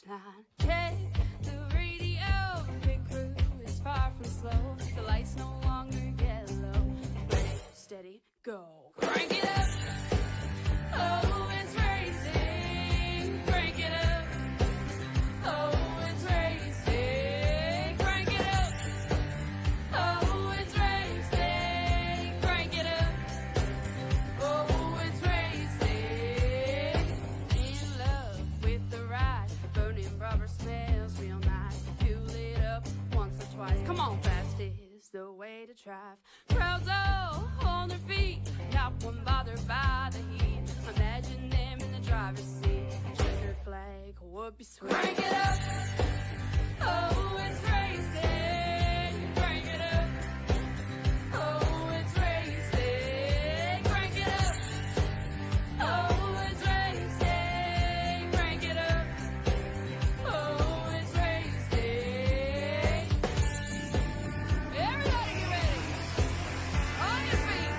line. Check the radio, pit crew is far from slow. The lights no longer yellow. Ready, steady, go. Crank it up. Oh, it's racing. Crank it up. Oh, it's racing. Crank it up. Oh, it's racing. Crank it up. Oh, it's racing. In love with the ride, burning rubber smells real nice. Fuel it up once or twice. Come on, fast is the way to drive. Crowds all on their feet, not one bothered by the heat. Imagine them in the driver's seat. Checkered flag would be sweet. Crank it up. Oh, it's racing. Crank it up. Oh, it's racing. Crank it up. Oh, it's racing. Crank it up. Oh, it's racing. Everybody get ready. On your feet.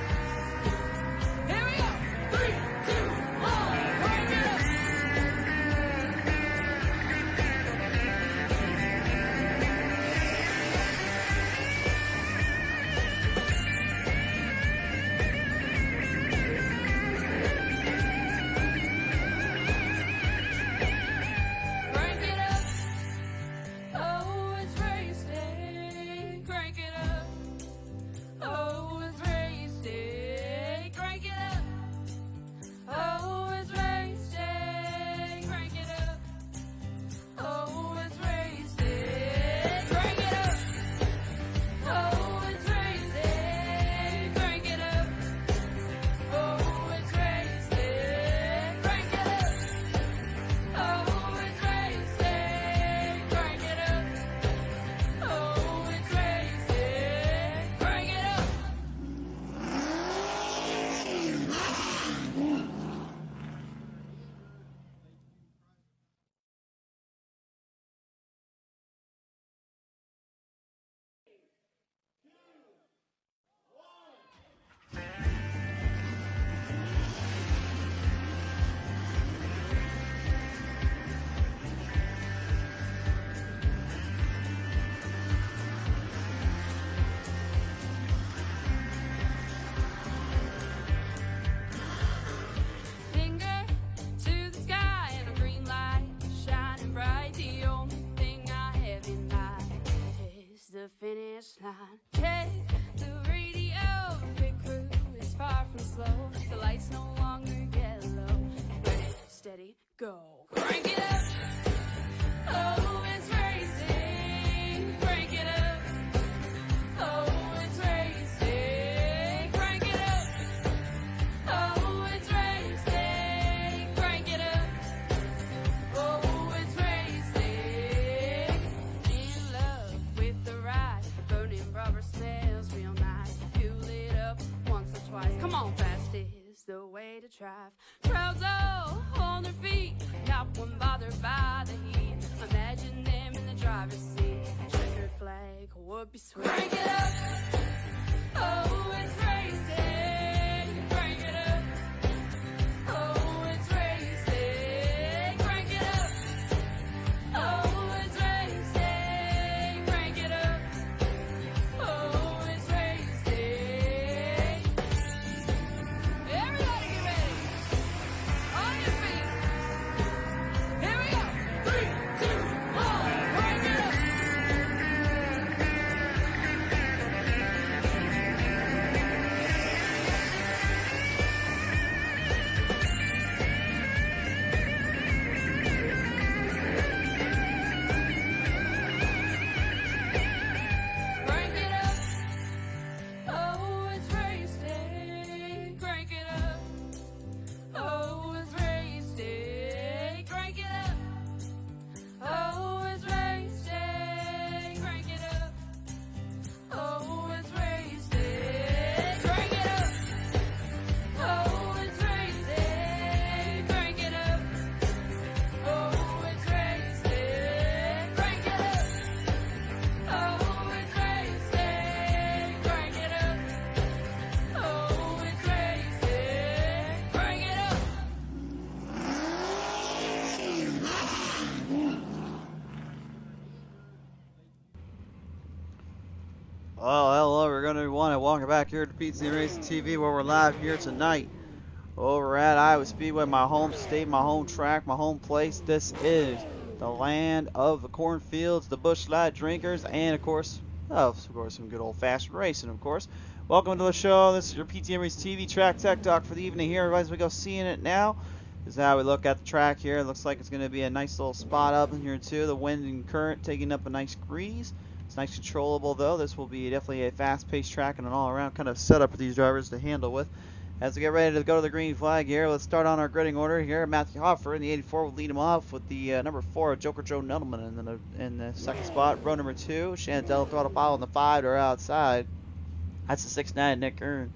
Here we go. 3, 2, 1. Crank it up. Crank it up. Oh, it's racing. Crank it up. Oh, it's racing. Crank it up. Oh, it's racing. Crank it up. Oh, it's racing. Crank it up. Oh, it's racing. Crank it up. Oh, it's racing. Crank it up. Oh, it's racing. Crank it up. Oh, it's racing. Crank it up. Finger to the sky and a green light shining bright. The only thing I have in mind is the finish line. Check the radio, pit crew is far from slow. The lights no longer yellow. Ready, steady, go. Crank it up. Oh, it's racing. Crank it up. Oh, it's racing. Crank it up. Oh, it's racing. Crank it up. Oh, it's racing. In love with the ride, burning rubber smells real nice. Fuel it up once or twice. Come on, fast is the way to drive. Crowds all on their feet, not one bothered by the heat. Imagine them in the driver's seat. Checkered flag would be sweet. Crank it up. Oh, it's racing. Crank it up. Oh, it's racing. Crank it up. Oh, it's racing. Crank it up. Oh, it's racing. Everybody get ready. On your feet. Here we go. 3, 2, 1. Crank it up. Well, hello everyone, and welcome back here to PT Racing TV, where we're live here tonight over at Iowa Speedway, my home state, my home track, my home place. This is the land of the cornfields, the bush light drinkers, and of course, some good old-fashioned racing, of course. Welcome to the show. This is your PT Racing TV Track Tech Talk for the evening here. As we go seeing it now, this is how we look at the track here. It looks like it's going to be a nice little spot up in here too. The wind and current taking up a nice breeze. It's nice controllable though. This will be definitely a fast-paced track and an all-around kind of setup for these drivers to handle with. As we get ready to go to the green flag here, let's start on our gridding order here. Matthew Hoffer in the 84 will lead him off with the number 4, Joker Joe Nuttleman in the second spot. Row number 2, Chantel Throttle Powell in the 5 are outside. That's the 6'9", Nick Kern.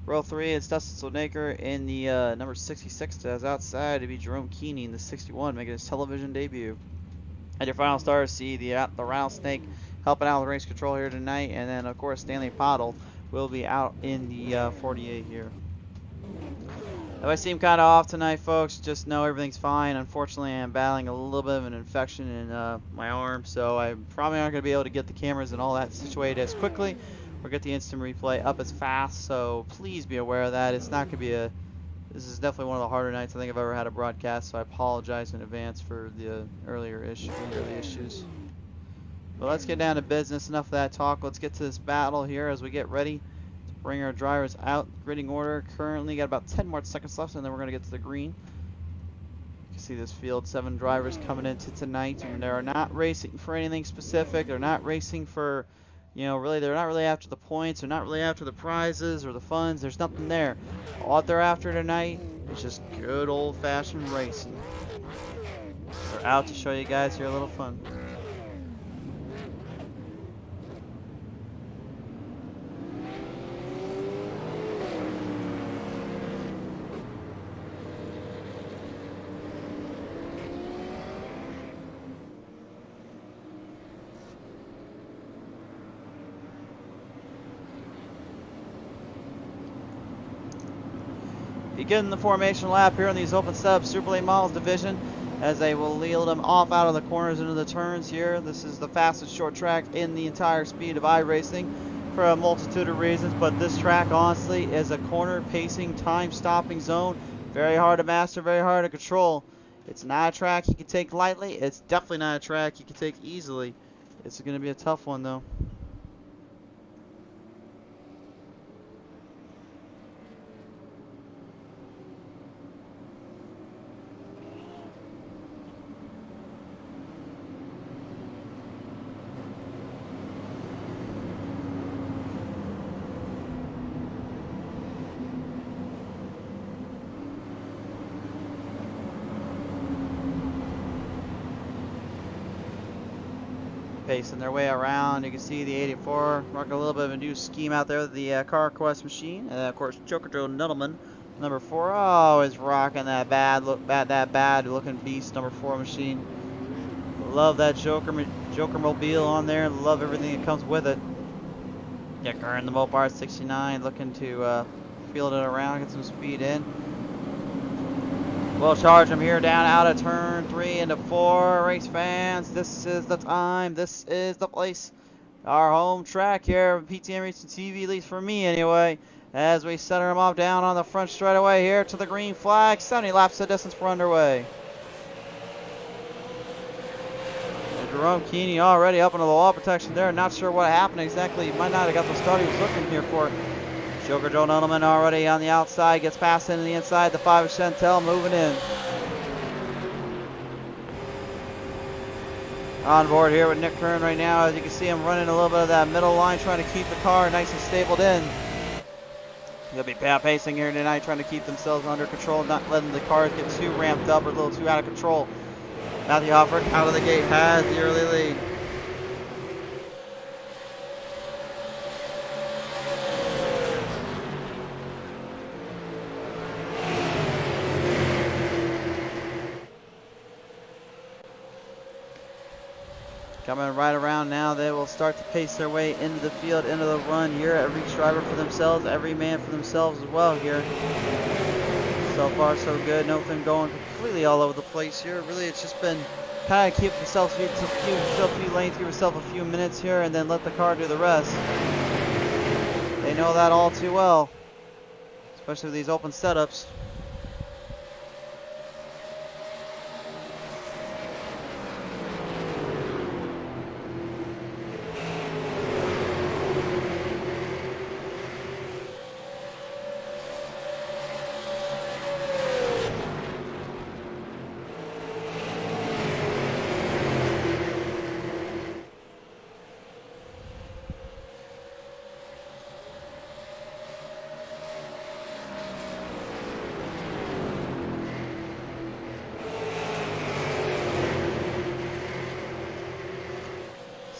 Row 3 is Dustin Solnaker in the number 66 that's outside to be Jerome Keeney in the 61 making his television debut. At your final stars, see the Rattlesnake helping out with race control here tonight, and then of course Stanley Pottle will be out in the 48 here. If I seem kind of off tonight, folks, just know everything's fine. Unfortunately, I'm battling a little bit of an infection in my arm, so I'm probably not going to be able to get the cameras and all that situated as quickly or get the instant replay up as fast, so please be aware of that. It's not going to be this is definitely one of the harder nights I think I've ever had a broadcast, so I apologize in advance for the early issues. But let's get down to business. Enough of that talk. Let's get to this battle here as we get ready to bring our drivers out. Gridding order. Currently got about 10 more seconds left, and then we're going to get to the green. You can see this field, 7 drivers coming into tonight, and they're not racing for anything specific. They're not racing for, really, they're not really after the points. They're not really after the prizes or the funds. There's nothing there. All they're after tonight is just good old-fashioned racing. They're out to show you guys here a little fun. Begin the formation lap here in these open setup Super Late Models division as they will lead them off out of the corners into the turns here. This is the fastest short track in the entire speed of iRacing for a multitude of reasons, but this track honestly is a corner pacing, time stopping zone. Very hard to master, very hard to control. It's not a track you can take lightly. It's definitely not a track you can take easily. It's going to be a tough one though. Pacing their way around. You can see the 84 rocking a little bit of a new scheme out there with the Car Quest machine, and of course Joker Joe Nuttleman, number 4, always rocking that bad looking beast, number 4 machine. Love that Joker mobile on there. Love everything that comes with it. Nick Kern, the Mopar 69, looking to field it around, get some speed in. We'll charge them here down out of turn 3 into 4. Race fans, this is the time. This is the place. Our home track here, PTM Racing TV, at least for me anyway, as we center them off down on the front straightaway here to the green flag. 70 laps of distance for underway. And Jerome Keeney already up into the wall protection there. Not sure what happened exactly. He might not have got the start he was looking here for. Joker Joe Nuttleman already on the outside, gets past into the inside, the 5 of Chantel moving in. On board here with Nick Kern right now, as you can see him running a little bit of that middle line, trying to keep the car nice and stabled in. They'll be pacing here tonight, trying to keep themselves under control, not letting the cars get too ramped up or a little too out of control. Matthew Hoffer out of the gate has the early lead. Coming right around now, they will start to pace their way into the field, into the run here. Every driver for themselves, every man for themselves as well here. So far so good, nothing going completely all over the place here. Really, it's just been kind of keep yourself a few lanes, give yourself a few minutes here, and then let the car do the rest. They know that all too well, especially with these open setups.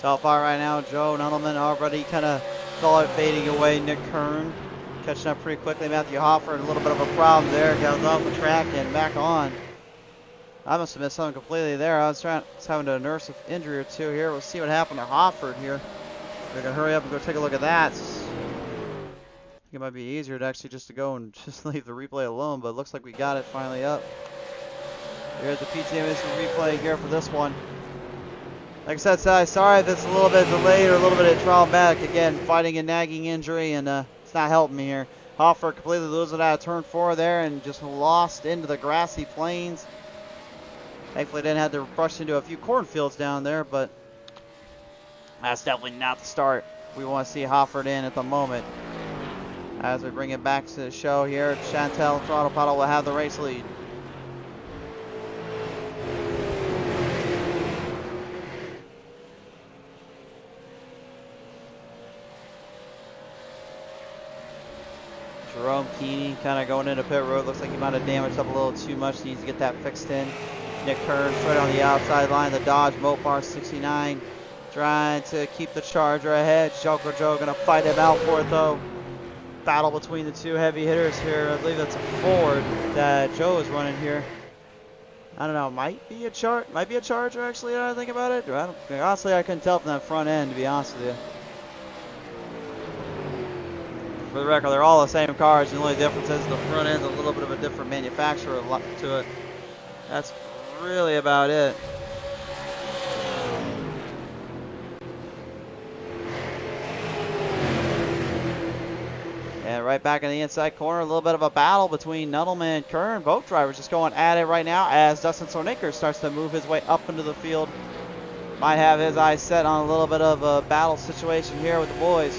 So far right now, Joe Nuttleman already kind of saw it fading away. Nick Kern catching up pretty quickly. Matthew Hofford, a little bit of a problem there. Goes off the track and back on. I must have missed something completely there. I was having to nurse an injury or two here. We'll see what happened to Hofford here. We're going to hurry up and go take a look at that. I think it might be easier to actually just to go and just leave the replay alone, but it looks like we got it finally up. Here's the PTM replay here for this one. Like I said, Sally, sorry if it's a little bit delayed or a little bit of traumatic. Again, fighting a nagging injury, and it's not helping me here. Hoffer completely losing out of turn 4 there and just lost into the grassy plains. Thankfully, didn't have to rush into a few cornfields down there, but that's definitely not the start we want to see Hofford in at the moment. As we bring it back to the show here, Chantel Throttle Puddle will have the race lead. Jerome Keeney kind of going into pit road. Looks like he might have damaged up a little too much. Needs to get that fixed in. Nick Kern straight on the outside line. The Dodge Mopar 69 trying to keep the Charger ahead. Joker Joe going to fight him out for it though. Battle between the two heavy hitters here. I believe that's a Ford that Joe is running here. I don't know. Might be a Charger actually. Now I think about it. Honestly, I couldn't tell from that front end, to be honest with you. For the record, they're all the same cars. The only difference is the front end's a little bit of a different manufacturer to it. That's really about it. And right back in the inside corner, a little bit of a battle between Nuttleman and Kern. Both drivers just going at it right now as Dustin Sornicker starts to move his way up into the field. Might have his eyes set on a little bit of a battle situation here with the boys.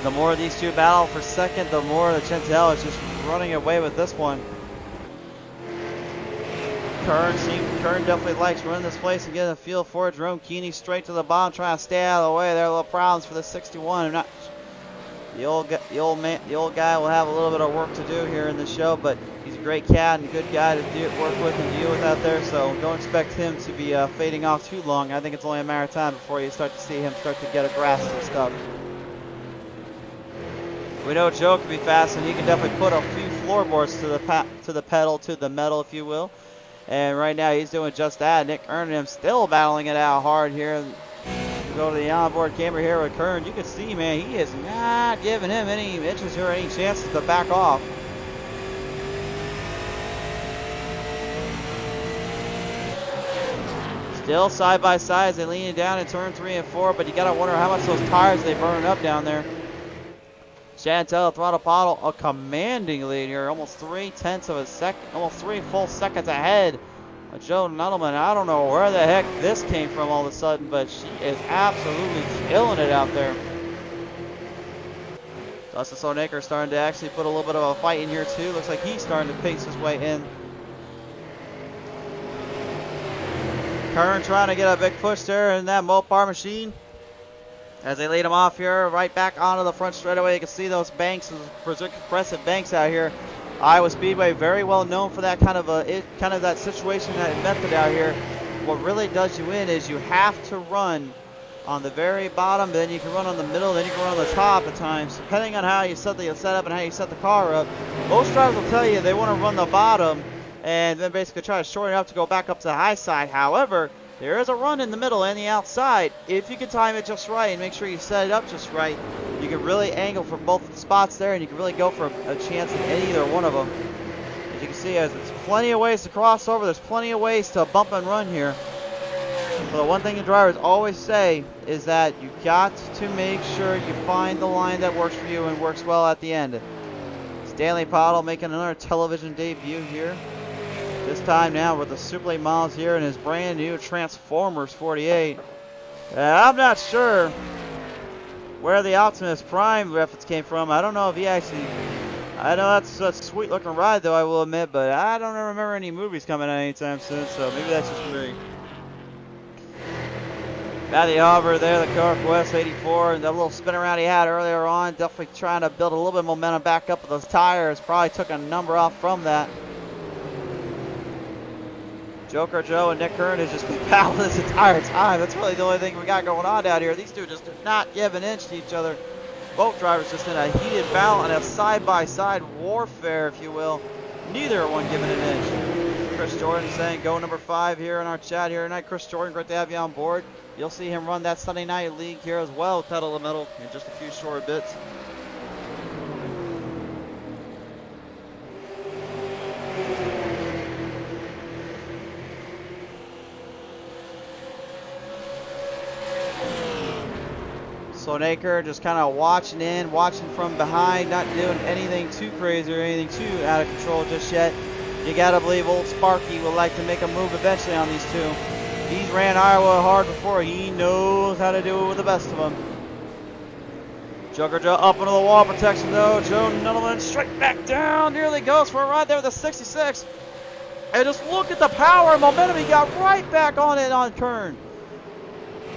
The more these two battle for second, the more the Chantel is just running away with this one. Kern definitely likes running this place and getting a feel for it. Jerome Keeney straight to the bottom, trying to stay out of the way. There are little problems for the 61. The old guy will have a little bit of work to do here in the show, but he's a great cat and a good guy to work with and deal with out there. So don't expect him to be fading off too long. I think it's only a matter of time before you start to see him start to get a grasp of stuff. We know Joe can be fast, and he can definitely put a few floorboards to the pedal, to the metal, if you will. And right now he's doing just that. Nick Kern still battling it out hard here. Go to the onboard camera here with Kern. You can see, man, he is not giving him any inches or any chances to back off. Still side by side as they lean it down in turn 3 and 4, but you gotta wonder how much those tires they burn up down there. Chantel Throttle Puddle, a commanding lead here, almost 3/10 of a second, almost 3 full seconds ahead of Joe Nuttleman. I don't know where the heck this came from all of a sudden, but she is absolutely killing it out there. Dustin Sornicker starting to actually put a little bit of a fight in here too. Looks like he's starting to pace his way in. Kern trying to get a big push there in that Mopar machine. As they lead him off here, right back onto the front straightaway. You can see those banks, those progressive banks out here. Iowa Speedway, very well known for that kind of that situation, that method out here. What really does you in is you have to run on the very bottom, then you can run on the middle, then you can run on the top at times, depending on how you set up and how you set the car up. Most drivers will tell you they want to run the bottom and then basically try to shorten it up to go back up to the high side. However, there is a run in the middle and the outside. If you can time it just right and make sure you set it up just right, you can really angle for both the spots there, and you can really go for a chance at either one of them. As you can see is there's plenty of ways to cross over. There's plenty of ways to bump and run here. But the one thing the drivers always say is that you got to make sure you find the line that works for you and works well at the end. Stanley Pottle making another television debut here. This time now with the Super Late Models here in his brand new Transformers 48. I'm not sure where the Optimus Prime reference came from. I don't know if he actually... I know that's a sweet looking ride though, I will admit, but I don't remember any movies coming out anytime soon, so maybe that's just me. Matthew Hopper there, the Northwest 84, and that little spin around he had earlier on, definitely trying to build a little bit of momentum back up with those tires. Probably took a number off from that. Joker Joe and Nick Kern has just been battling this entire time. That's really the only thing we got going on down here. These two just do not give an inch to each other. Both drivers just in a heated battle and a side-by-side warfare, if you will. Neither one giving an inch. Chris Jordan saying go number 5 here in our chat here tonight. Chris Jordan, great to have you on board. You'll see him run that Sunday Night League here as well, pedal to the metal in just a few short bits. Sonaker just kind of watching in, watching from behind, not doing anything too crazy or anything too out of control just yet. You gotta believe old Sparky would like to make a move eventually on these two. He's ran Iowa hard before. He knows how to do it with the best of them. Joker Joe up into the wall protection though. Joe Nuttleman straight back down. Nearly goes for a ride there with a 66. And just look at the power and momentum. He got right back on it on Kern.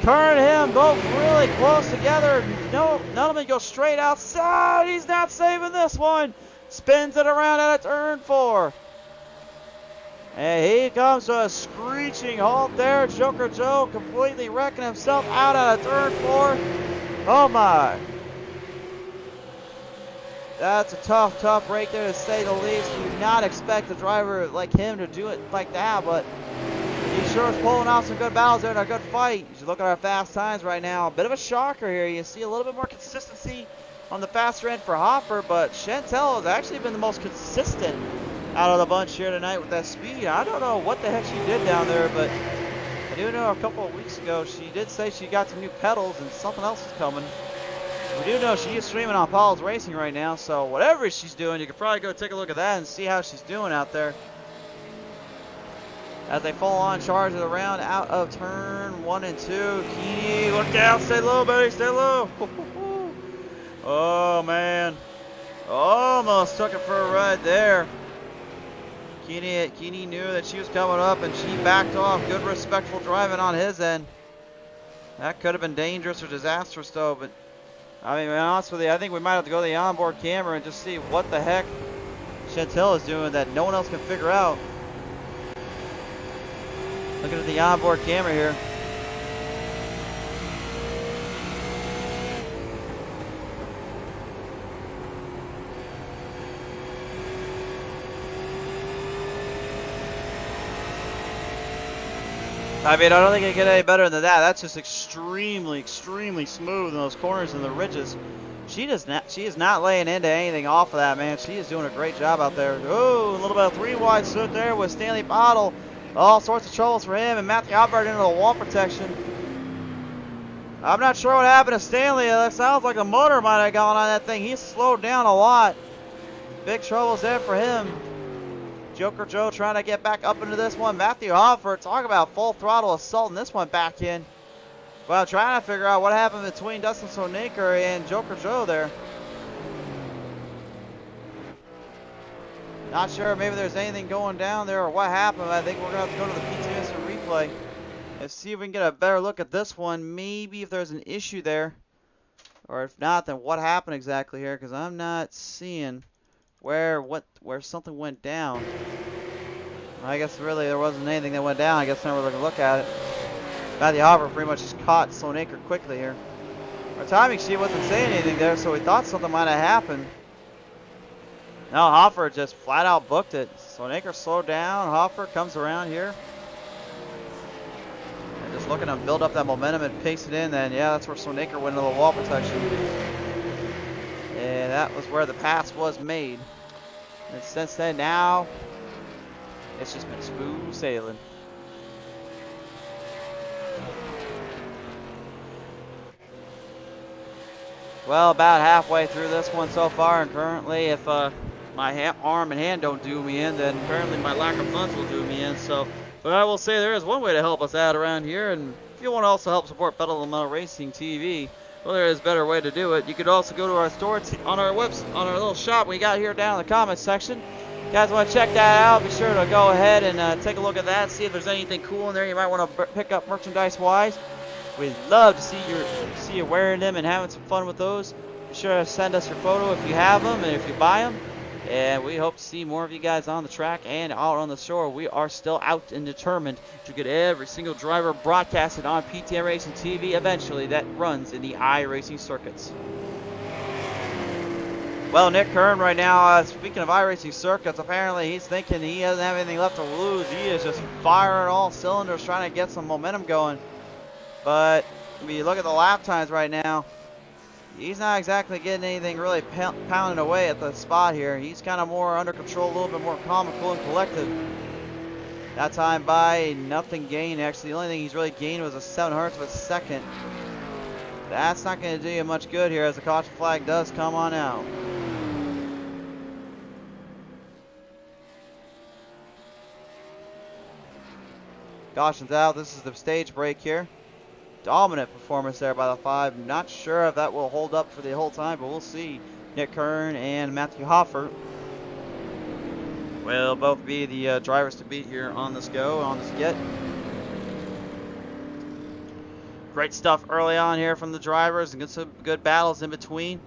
Kern and him both really close together. No, Nuttleman goes straight outside. He's not saving this one. Spins it around at a turn 4. And he comes to a screeching halt there. Joker Joe completely wrecking himself out at a turn 4. Oh my. That's a tough break there to say the least. You do not expect a driver like him to do it like that, but he sure is pulling off some good battles there and a good fight. As you look at our fast times right now, a bit of a shocker here. You see a little bit more consistency on the faster end for Hopper, but Chantel has actually been the most consistent out of the bunch here tonight with that speed. I don't know what the heck she did down there, but I do know a couple of weeks ago she did say she got some new pedals and something else is coming. We do know she is streaming on Paul's Racing right now, so whatever she's doing, you could probably go take a look at that and see how she's doing out there. As they full on charge of the round out of turn 1 and 2. Keeney, look out, stay low, buddy, stay low. Oh man, almost took it for a ride there. Keeney knew that she was coming up and she backed off. Good respectful driving on his end. That could have been dangerous or disastrous though, but I mean, to be honest with you, I think we might have to go to the onboard camera and just see what the heck Chantel is doing that no one else can figure out. Looking at the onboard camera here. I mean, I don't think it can get any better than that. That's just extremely smooth in those corners and the ridges. She is not laying into anything off of that, man. She is doing a great job out there. Oh, a little bit of 3 wide slip there with Stanley Bottle. All sorts of troubles for him, and Matthew Albert into the wall protection. I'm not sure what happened to Stanley. That sounds like the motor might have gone on that thing. He's slowed down a lot. Big troubles there for him. Joker Joe trying to get back up into this one. Matthew Hoffer, talk about full throttle assaulting this one back in. Well, trying to figure out what happened between Dustin Sonaker and Joker Joe there. Not sure, maybe there's anything going down there or what happened. I think we're going to have to go to the P2 instant replay and see if we can get a better look at this one. Maybe if there's an issue there. Or if not, then what happened exactly here, because I'm not seeing where something went down. I guess really there wasn't anything that went down. I guess never going to look at it. Matthew Hopper pretty much just caught Sonaker quickly here. Our timing sheet wasn't saying anything there, so we thought something might have happened. No, Hoffer just flat out booked it. Sonaker slowed down. Hoffer comes around here. And just looking to build up that momentum and pace it in. And yeah, that's where Sonaker went into the wall protection. And that was where the pass was made. And since then, now It's just been smooth sailing. Well, about halfway through this one so far, and currently, if my arm and hand don't do me in, then apparently my lack of funds will do me in. So, but I will say there is one way to help us out around here, and if you want to also help support Pedal to the Metal Racing TV, well, there is a better way to do it. You could also go to our store on our website, on our little shop we got here down in the comments section. If you guys want to check that out, be sure to go ahead and take a look at that, see if there's anything cool in there you might want to pick up merchandise-wise. We'd love to see you wearing them and having some fun with those. Be sure to send us your photo if you have them and if you buy them. And we hope to see more of you guys on the track and out on the shore. We are still out and determined to get every single driver broadcasted on PTM Racing TV eventually that runs in the iRacing circuits. Well, Nick Kern right now, speaking of iRacing circuits, apparently he's thinking he doesn't have anything left to lose. He is just firing all cylinders trying to get some momentum going. But when you look at the lap times right now, he's not exactly getting anything really pounding away at the spot here. He's kind of more under control, a little bit more calm and cool and collected. That time by, nothing gained. Actually, the only thing he's really gained was a 7/100 of a second. That's not going to do you much good here as the caution flag does come on out. Caution's out. This is the stage break here. Dominant performance there by the 5. Not sure if that will hold up for the whole time, but we'll see. Nick Kern and Matthew Hoffer will both be the drivers to beat here on this go, on this get. Great stuff early on here from the drivers and some good battles in between.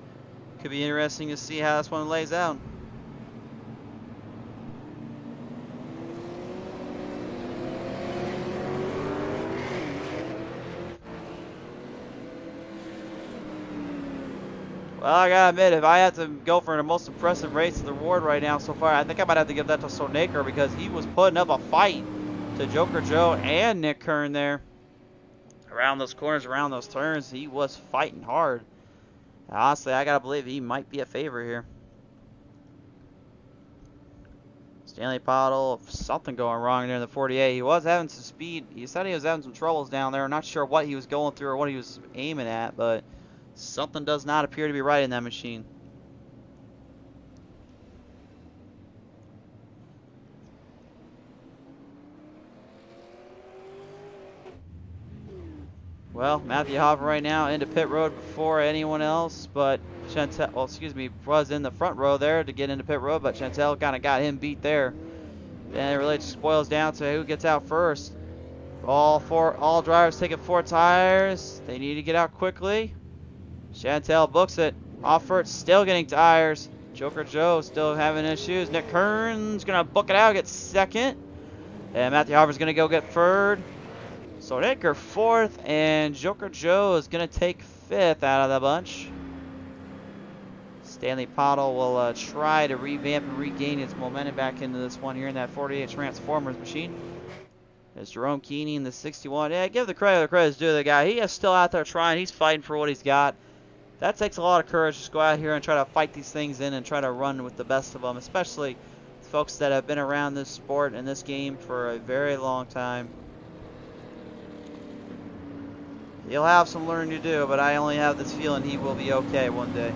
Could be interesting to see how this one lays out. Well, I gotta admit, if I had to go for the most impressive race of the award right now so far, I think I might have to give that to Sonaker because he was putting up a fight to Joker Joe and Nick Kern there. Around those corners, around those turns, he was fighting hard. Honestly, I gotta believe he might be a favorite here. Stanley Pottle, something going wrong there in the 48. He was having some speed. He said he was having some troubles down there. I'm not sure what he was going through or what he was aiming at, but something does not appear to be right in that machine. Well, Matthew Hoffer right now into pit road before anyone else, but Chantel, well, excuse me, was in the front row there to get into pit road, but Chantel kind of got him beat there. And it really just boils down to who gets out first. All drivers taking 4 tires. They need to get out quickly. Chantel books it. Hoffer still getting tires. Joker Joe still having issues. Nick Kern's gonna book it out, get second. And Matthew Hoffer's gonna go get third. So Nick are 4th, and Joker Joe is going to take 5th out of the bunch. Stanley Pottle will try to revamp and regain his momentum back into this one here in that 48 Transformers machine. There's Jerome Keeney in the 61. Yeah, give the credit where the credit's due to the guy. He is still out there trying. He's fighting for what he's got. That takes a lot of courage to just go out here and try to fight these things in and try to run with the best of them, especially folks that have been around this sport and this game for a very long time. He'll have some learning to do, but I only have this feeling he will be okay one day.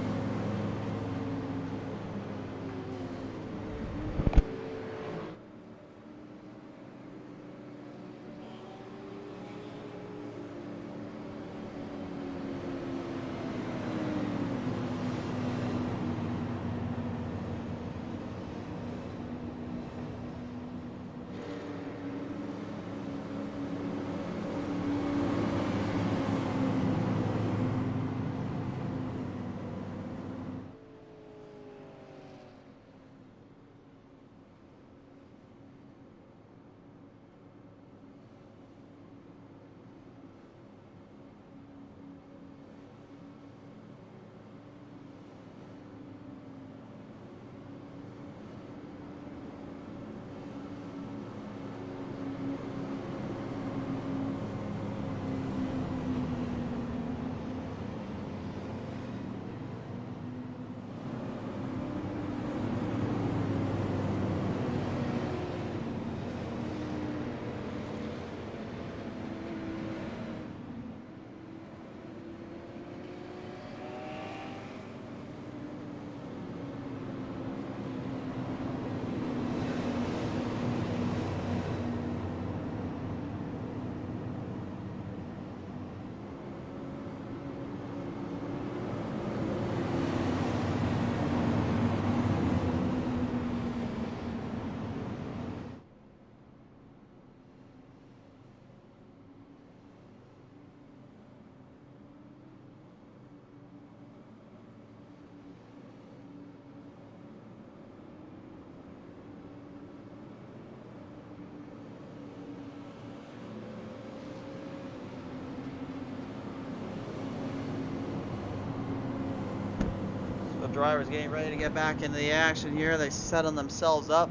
drivers getting ready to get back into the action here. They setting themselves up.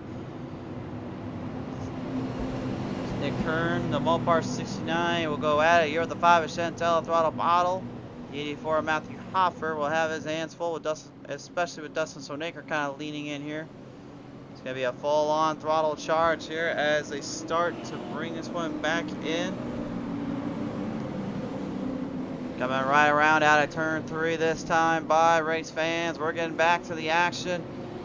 Nick Kern, the Mopar 69 will go at it here with the 5 of Chantel throttle bottle. The 84 of Matthew Hoffer will have his hands full with Dustin, especially with Dustin Sonaker kind of leaning in here. It's going to be a full-on throttle charge here as they start to bring this one back in. Coming right around out of turn 3 this time by race fans. We're getting back to the action.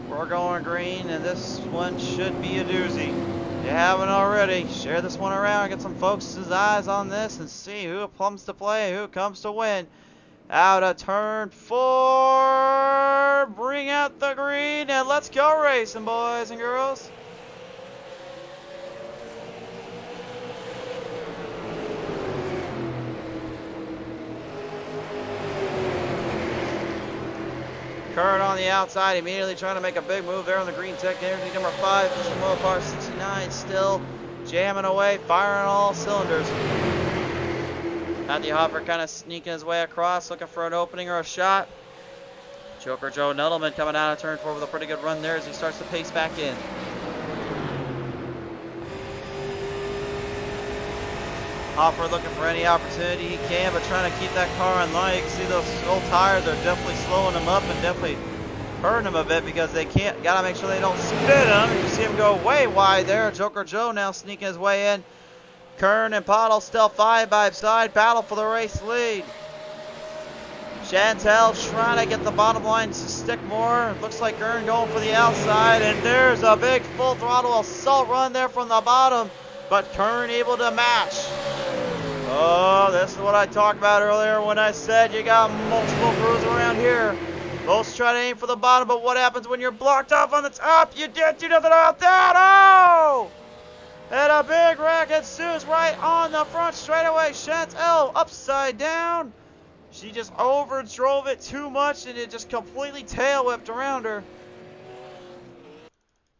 We're going green, and this one should be a doozy. If you haven't already, share this one around, get some folks' eyes on this, and see who comes to play, who comes to win. Out of turn 4, bring out the green, and let's go racing, boys and girls. Kurt on the outside, immediately trying to make a big move there on the green tech. Energy number 5, Mr. Mopar 69, still jamming away, firing all cylinders. Matthew Hoffer kind of sneaking his way across, looking for an opening or a shot. Joker Joe Nuttleman coming out of turn 4 with a pretty good run there as he starts to pace back in. Hoffer looking for any opportunity he can, but trying to keep that car in line. You can see those old tires are definitely slowing him up and definitely hurting him a bit because they gotta make sure they don't spin him. You see him go way wide there. Joker Joe now sneaking his way in. Kern and Pottle still 5 by side, battle for the race lead. Chantel trying to get the bottom line to stick more. Looks like Kern going for the outside, and there's a big full throttle assault run there from the bottom, but Kern able to match. Oh, this is what I talked about earlier when I said you got multiple crews around here. Most try to aim for the bottom, but what happens when you're blocked off on the top? You didn't do nothing about that. Oh! And a big wreck ensues right on the front straightaway. Chantel upside down. She just overdrove it too much and it just completely tail whipped around her.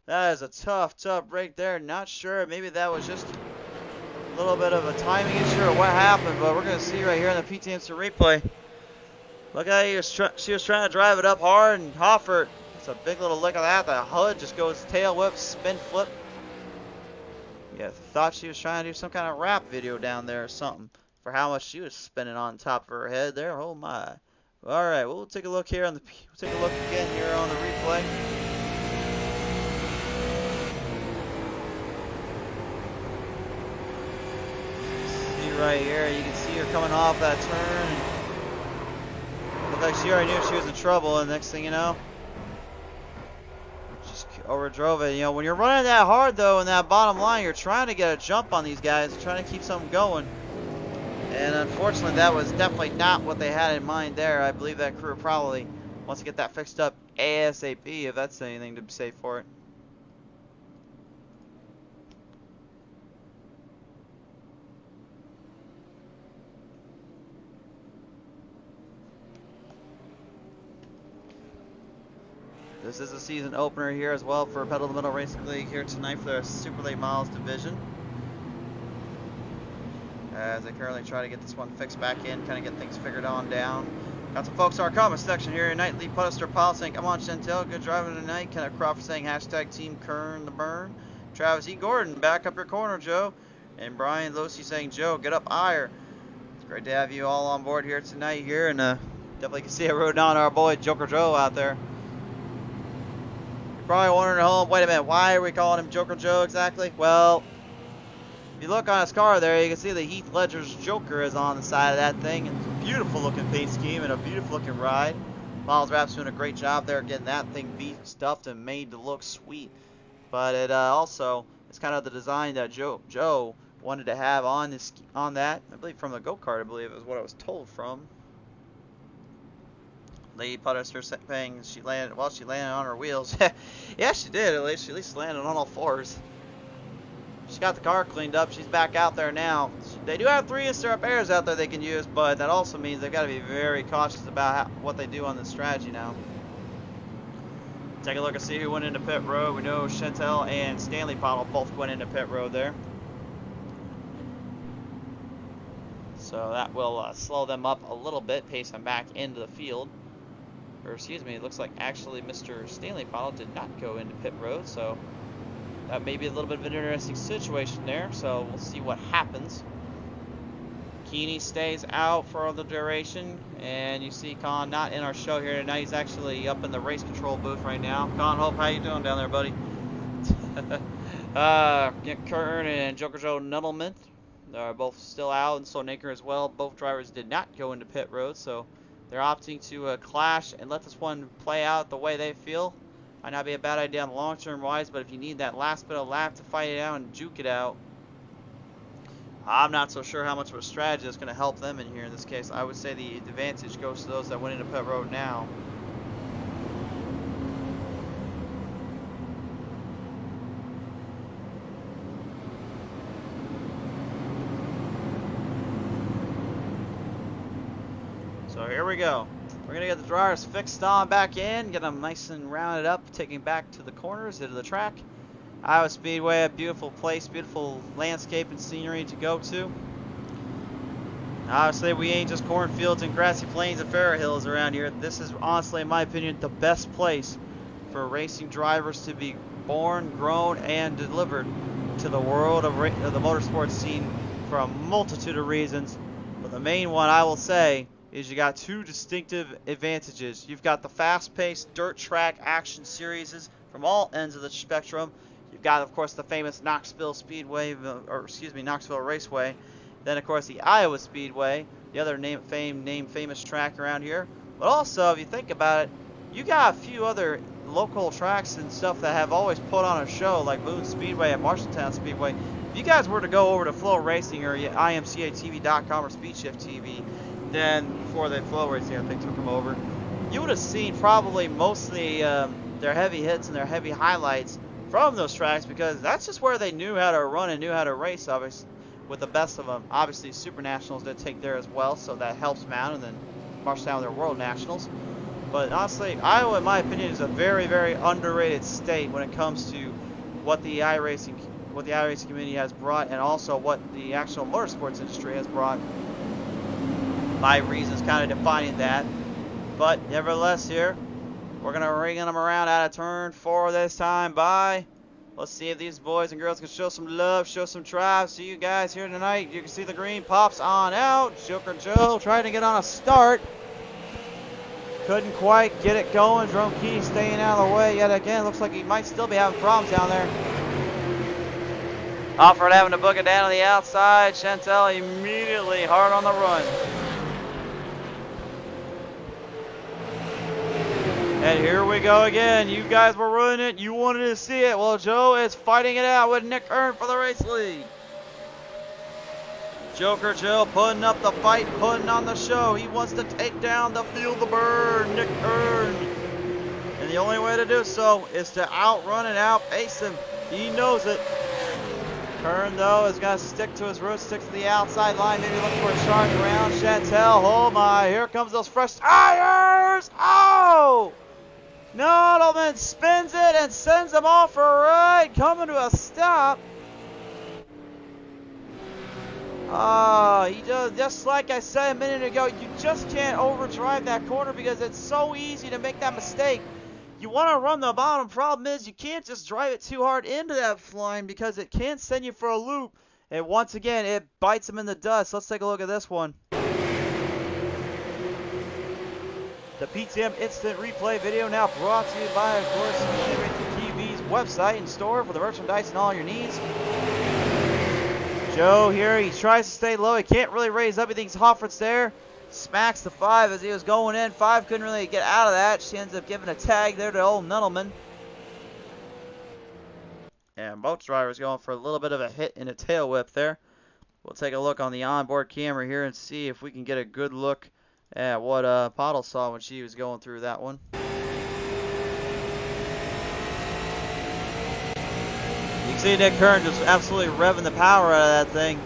That is a tough break there. Not sure. Maybe that was just a little bit of a timing issue or what happened, but we're going to see right here in the PTMC replay. Look at how she was trying to drive it up hard, and Hoffer, it's a big little lick of that. The HUD just goes tail whip, spin flip. Yeah, thought she was trying to do some kind of rap video down there or something for how much she was spinning on top of her head there. Oh my. All right, we'll take a look here on the. We'll take a look again here on the replay. See right here, you can see her coming off that turn. Looked like she already knew she was in trouble, and next thing you know, just overdrove it. You know, when you're running that hard though in that bottom line, you're trying to get a jump on these guys, trying to keep something going. And unfortunately, that was definitely not what they had in mind there. I believe that crew probably wants to get that fixed up ASAP, if that's anything to say for it. This is a season opener here as well for Pedal to the Metal Racing League here tonight for their Super Late Models division. As they currently try to get this one fixed back in, kind of get things figured on down. Got some folks in our comment section here tonight. Lee Puddester Paul saying, come on Chantel, good driving tonight. Kenneth Crawford saying, hashtag Team Kern the Burn. Travis E. Gordon, back up your corner, Joe. And Brian Losi saying, Joe, get up higher. It's great to have you all on board here tonight here. And definitely can see it rode on our boy Joker Joe out there. You're probably wondering at home, wait a minute, why are we calling him Joker Joe exactly? Well, if you look on his car there, you can see the Heath Ledger's Joker is on the side of that thing. It's a beautiful looking paint scheme and a beautiful looking ride. Miles Rapp's doing a great job there getting that thing stuffed and made to look sweet. But it also, it's kind of the design that Joe wanted to have on that. I believe from the go-kart, I believe is what I was told from. Lady Puddester saying she landed on her wheels. Yeah, she did. At least landed on all fours. She got the car cleaned up. She's back out there now. They do have 3 stirrup airs out there they can use, but that also means they've got to be very cautious about what they do on this strategy now. Take a look and see who went into pit road. We know Chantel and Stanley Pottle both went into pit road there. So that will slow them up a little bit, pace them back into the field. or excuse me, it looks like actually Mr. Stanley Bottle did not go into pit road, so that may be a little bit of an interesting situation there, so we'll see what happens. Keeney stays out for the duration, and you see Con not in our show here tonight. He's actually up in the race control booth right now. Con, Hope, how you doing down there, buddy? Kern and Joker Joe Nuttleman are both still out, and so Naker as well. Both drivers did not go into pit road, so they're opting to clash and let this one play out the way they feel. Might not be a bad idea on the long-term wise, but if you need that last bit of lap to fight it out and juke it out, I'm not so sure how much of a strategy is going to help them in here in this case. I would say the advantage goes to those that went into pit road now. So here we go. We're going to get the dryers fixed on back in, get them nice and rounded up, taking back to the corners, into the track. Iowa Speedway, a beautiful place, beautiful landscape and scenery to go to. Obviously, we ain't just cornfields and grassy plains and Farrow Hills around here. This is honestly, in my opinion, the best place for racing drivers to be born, grown, and delivered to the world of the motorsports scene for a multitude of reasons. But the main one, I will say, is you got two distinctive advantages. You've got the fast-paced dirt track action series from all ends of the spectrum. You've got, of course, the famous Knoxville Speedway, Knoxville Raceway. Then, of course, the Iowa Speedway, the other famous track around here. But also, if you think about it, you got a few other local tracks and stuff that have always put on a show, like Boone Speedway and Marshalltown Speedway. If you guys were to go over to Flow Racing or imcatv.com or Speedshift TV, then before the Flow Racing, I think, took them over, you would have seen probably mostly their heavy hits and their heavy highlights from those tracks, because that's just where they knew how to run and knew how to race, obviously, with the best of them. Obviously, Super Nationals did take there as well, so that helps them out, and then Marshalltown with their World Nationals. But honestly, Iowa, in my opinion, is a very, very underrated state when it comes to what the iRacing community has brought, and also what the actual motorsports industry has brought. My reasons kind of defining that. But nevertheless, here we're gonna ring them around out of turn 4 this time. Bye. Let's see if these boys and girls can show some love, show some drive. See you guys here tonight. You can see the green pops on out. Joker Joe trying to get on a start. Couldn't quite get it going. Jerome Key staying out of the way yet again. Looks like he might still be having problems down there. Alfred having to book it down on the outside. Chantel immediately hard on the run. And here we go again. You guys were running it. You wanted to see it. Well, Joe is fighting it out with Nick Kern for the race lead. Joker Joe putting up the fight, putting on the show. He wants to take down the Feel the Burn, Nick Kern. And the only way to do so is to outrun and outpace him. He knows it. Kern, though, is going to stick to his roots, stick to the outside line, maybe look for a charge around Chantel. Oh my, here comes those fresh tires. Oh! Noodleman spins it and sends him off for a ride, coming to a stop. He does, just like I said a minute ago, you just can't overdrive that corner because it's so easy to make that mistake. You want to run the bottom. Problem is, you can't just drive it too hard into that line because it can send you for a loop. And once again, it bites him in the dust. Let's take a look at this one. The PTM Instant Replay video now brought to you by, of course, TV's website and store for the merchandise and all your needs. Joe here, he tries to stay low. He can't really raise up. He thinks Hoffert's there. Smacks the 5 as he was going in. 5 couldn't really get out of that. She ends up giving a tag there to old Nuttleman. And both drivers going for a little bit of a hit and a tail whip there. We'll take a look on the onboard camera here and see if we can get a good look at what Pottle saw when she was going through that one. You can see Nick Kern just absolutely revving the power out of that thing.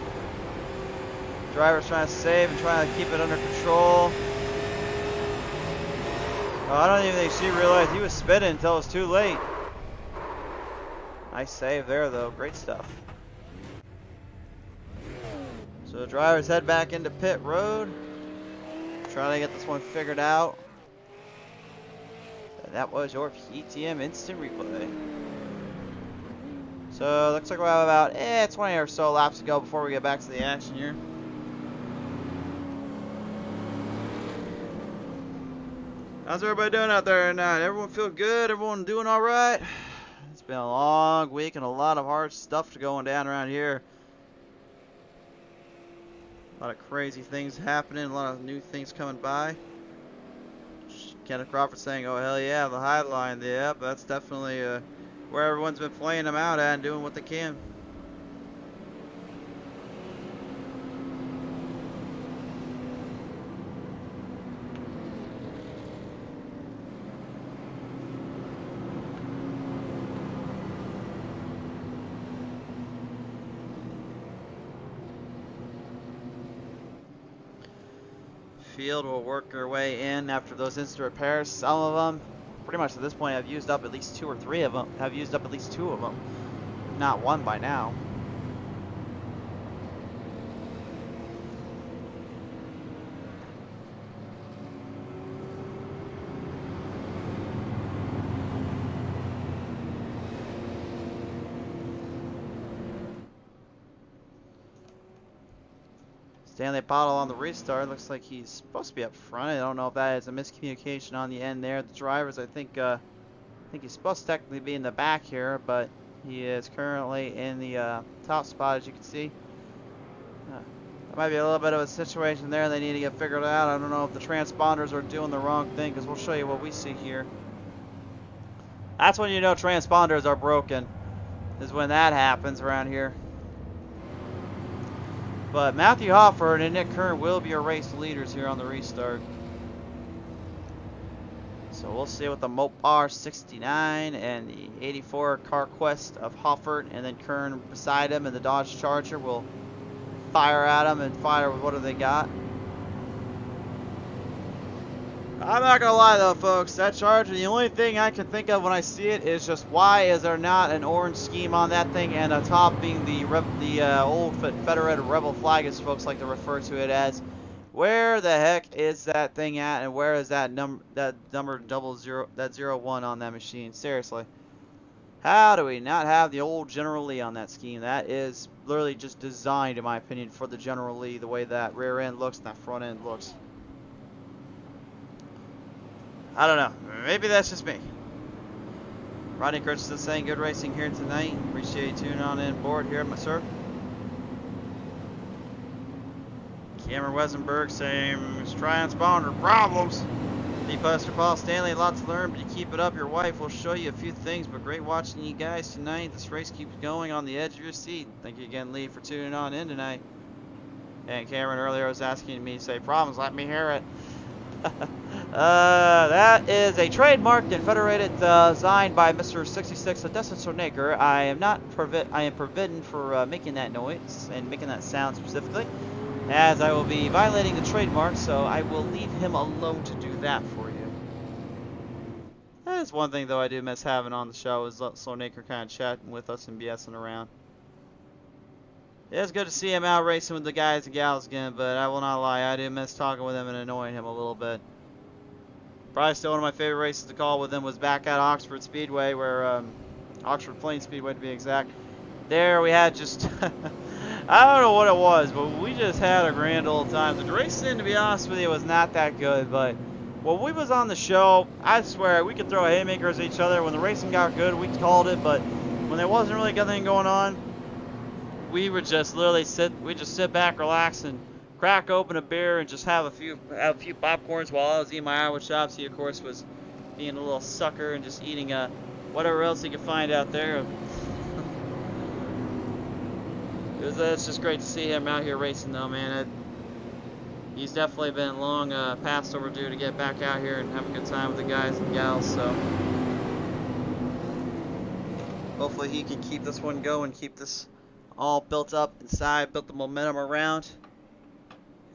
Driver's trying to save and trying to keep it under control. Oh, I don't even think she realized he was spinning until it was too late. Nice save there, though. Great stuff. So the drivers head back into pit road. Trying to get this one figured out. And that was your PTM instant replay. So looks like we have about 20 or so laps to go before we get back to the action here. How's everybody doing out there tonight? Everyone feel good? Everyone doing all right? It's been a long week and a lot of hard stuff going down around here. A lot of crazy things happening, a lot of new things coming by. Kenneth Crawford saying, oh hell yeah, the highline. Yeah, that's definitely where everyone's been playing them out at and doing what they can. Field will work their way in after those instant repairs. Some of them, pretty much at this point, have used up at least 2 or 3 of them. Have used up at least 2 of them, not 1 by now. Stanley Bottle on the restart. Looks like he's supposed to be up front. I don't know if that is a miscommunication on the end there. The drivers, I think he's supposed to technically be in the back here, but he is currently in the top spot, as you can see. There might be a little bit of a situation there they need to get figured out. I don't know if the transponders are doing the wrong thing, because we'll show you what we see here. That's when you know transponders are broken, is when that happens around here. But Matthew Hofford and Nick Kern will be your race leaders here on the restart. So we'll see what the Mopar 69 and the 84 CarQuest of Hofford and then Kern beside him and the Dodge Charger will fire at him and fire with what do they got. I'm not gonna lie though, folks, that Charger, the only thing I can think of when I see it is just why is there not an orange scheme on that thing and on top being the old Federated Rebel flag, as folks like to refer to it as. Where the heck is that thing at, and where is that number 01 on that machine? Seriously, how do we not have the old General Lee on that scheme? That is literally just designed, in my opinion, for the General Lee, the way that rear end looks and that front end looks. I don't know. Maybe that's just me. Rodney Christensen saying good racing here tonight. Appreciate you tuning on in board here, my sir. Cameron Wesenberg saying transponder problems. Deep Buster Paul Stanley, lots to learn, but you keep it up. Your wife will show you a few things, but great watching you guys tonight. This race keeps going on the edge of your seat. Thank you again, Lee, for tuning on in tonight. And Cameron earlier was asking me to say problems. Let me hear it. That is a trademarked and federated designed by Mr. 66 Odessa Sornaker. I am forbidden for making that noise and making that sound specifically, as I will be violating the trademark, so I will leave him alone to do that for you. That's one thing though I do miss having on the show is Sornaker kind of chatting with us and BSing around. It's good to see him out racing with the guys and gals again, but I will not lie, I do miss talking with him and annoying him a little bit. Probably still one of my favorite races to call with him was back at Oxford Speedway, where Oxford Plains Speedway to be exact. There we had just, I don't know what it was, but we just had a grand old time. The racing, to be honest with you, was not that good, but when we was on the show, I swear, we could throw haymakers at each other. When the racing got good, we called it, but when there wasn't really anything going on, we would just literally sit back, relax, and crack open a beer and just have a few popcorns while I was eating my Iowa chops. He, of course, was being a little sucker and just eating whatever else he could find out there. It's just great to see him out here racing, though, man. He's definitely been long past overdue to get back out here and have a good time with the guys and gals. So hopefully he can keep this one going, keep this all built up inside, built the momentum around.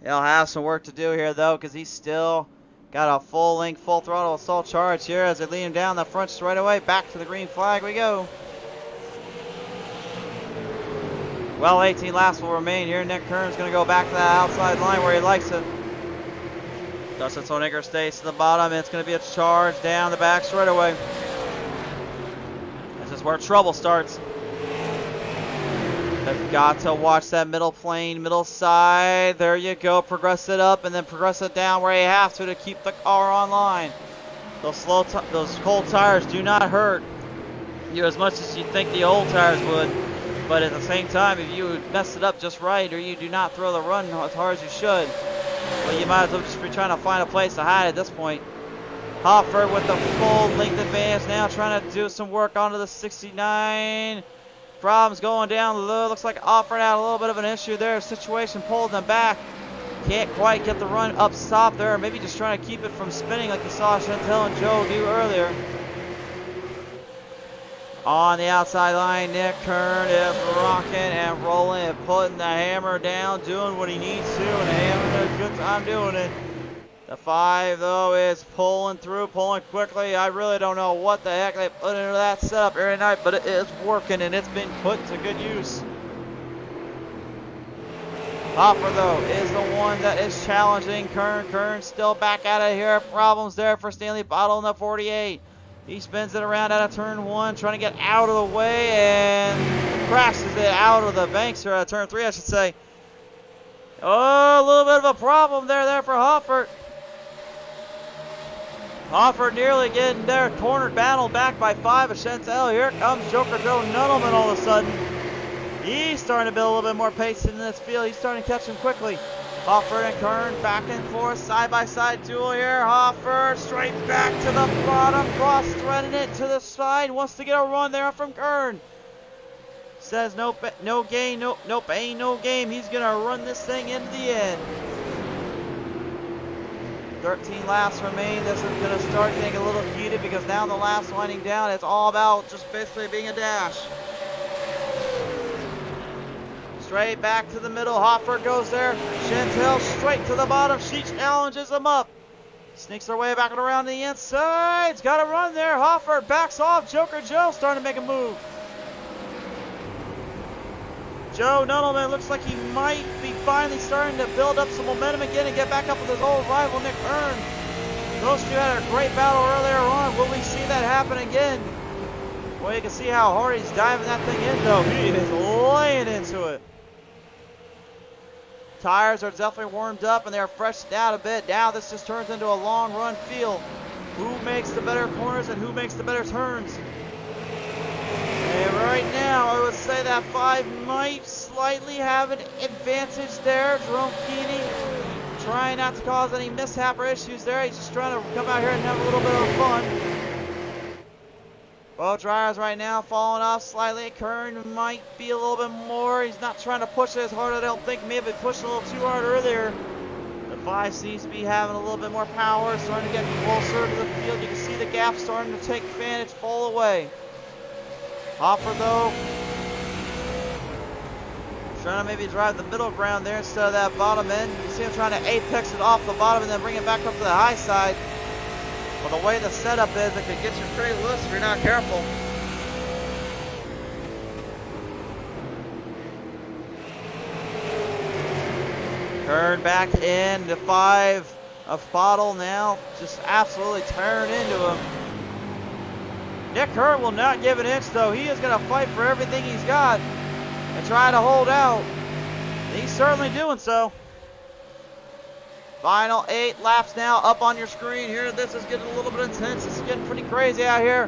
He'll have some work to do here though, because he's still got a full length, full throttle assault charge here as they lead him down the front straightaway. Back to the green flag we go. Well, 18 laps will remain here. Nick Kern's going to go back to that outside line where he likes it. Dustin Soniker stays to the bottom. It's going to be a charge down the back straightaway. This is where trouble starts. They've got to watch that middle plane, middle side. There you go. Progress it up and then progress it down where you have to keep the car online. Those cold tires do not hurt you as much as you think the old tires would. But at the same time, if you mess it up just right or you do not throw the run as hard as you should, well, you might as well just be trying to find a place to hide at this point. Hofford with the full length advance now, trying to do some work onto the 69. Problems going down low. Looks like Hofford had a little bit of an issue there. Situation pulled them back. Can't quite get the run up stop there. Maybe just trying to keep it from spinning like you saw Chantel and Joe do earlier. On the outside line, Nick Kern is rocking and rolling and putting the hammer down, doing what he needs to, and having a good time doing it. The 5, though, is pulling through, pulling quickly. I really don't know what the heck they put into that setup every night, but it is working, and it's been put to good use. Hopper, though, is the one that is challenging Kern. Still back out of here. Problems there for Stanley Bottle in the 48. He spins it around out of turn 1, trying to get out of the way, and crashes it out of the banks, or turn 3, I should say. Oh, a little bit of a problem there for Hoffert. Hoffert nearly getting there, cornered, battled back by 5 of Chantel. Here comes Joker Joe Nuttleman all of a sudden. He's starting to build a little bit more pace in this field. He's starting to catch him quickly. Hoffert and Kern back and forth, side-by-side duel here. Hoffert straight back to the bottom, cross-threading it to the side. Wants to get a run there from Kern. Says no gain, no pain, no game. He's going to run this thing into the end. 13 laps remain. This is going to start getting a little heated because now the laps winding down. It's all about just basically being a dash. Straight back to the middle. Hoffer goes there. Chantel straight to the bottom. She challenges him up. Sneaks her way back and around the inside. He's got a run there. Hoffer backs off. Joker Joe starting to make a move. Joe Nuttleman looks like he might be finally starting to build up some momentum again and get back up with his old rival, Nick Kern. Those two had a great battle earlier on. Will we see that happen again? Well, you can see how hard he's diving that thing in, though. He is laying into it. Tires are definitely warmed up and they're freshened out a bit. Now this just turns into a long run field. Who makes the better corners and who makes the better turns? And right now, I would say that 5 might slightly have an advantage there. Jerome Keeney trying not to cause any mishap or issues there. He's just trying to come out here and have a little bit of fun. Both drivers right now falling off slightly. Kern might be a little bit more. He's not trying to push it as hard. I don't think maybe pushed a little too hard earlier. The 5 seems to be having a little bit more power. Starting to get closer to the field. You can see the gap starting to take advantage, fall away. Hopper, though, trying to maybe drive the middle ground there instead of that bottom end. You see him trying to apex it off the bottom and then bring it back up to the high side. Well, the way the setup is, it could get you pretty loose if you're not careful. Kern back in the 5 of Bottle now, just absolutely tearing into him. Nick Kern will not give an inch, though. He is going to fight for everything he's got and try to hold out. He's certainly doing so. Final 8 laps now up on your screen here. This is getting a little bit intense. This is getting pretty crazy out here.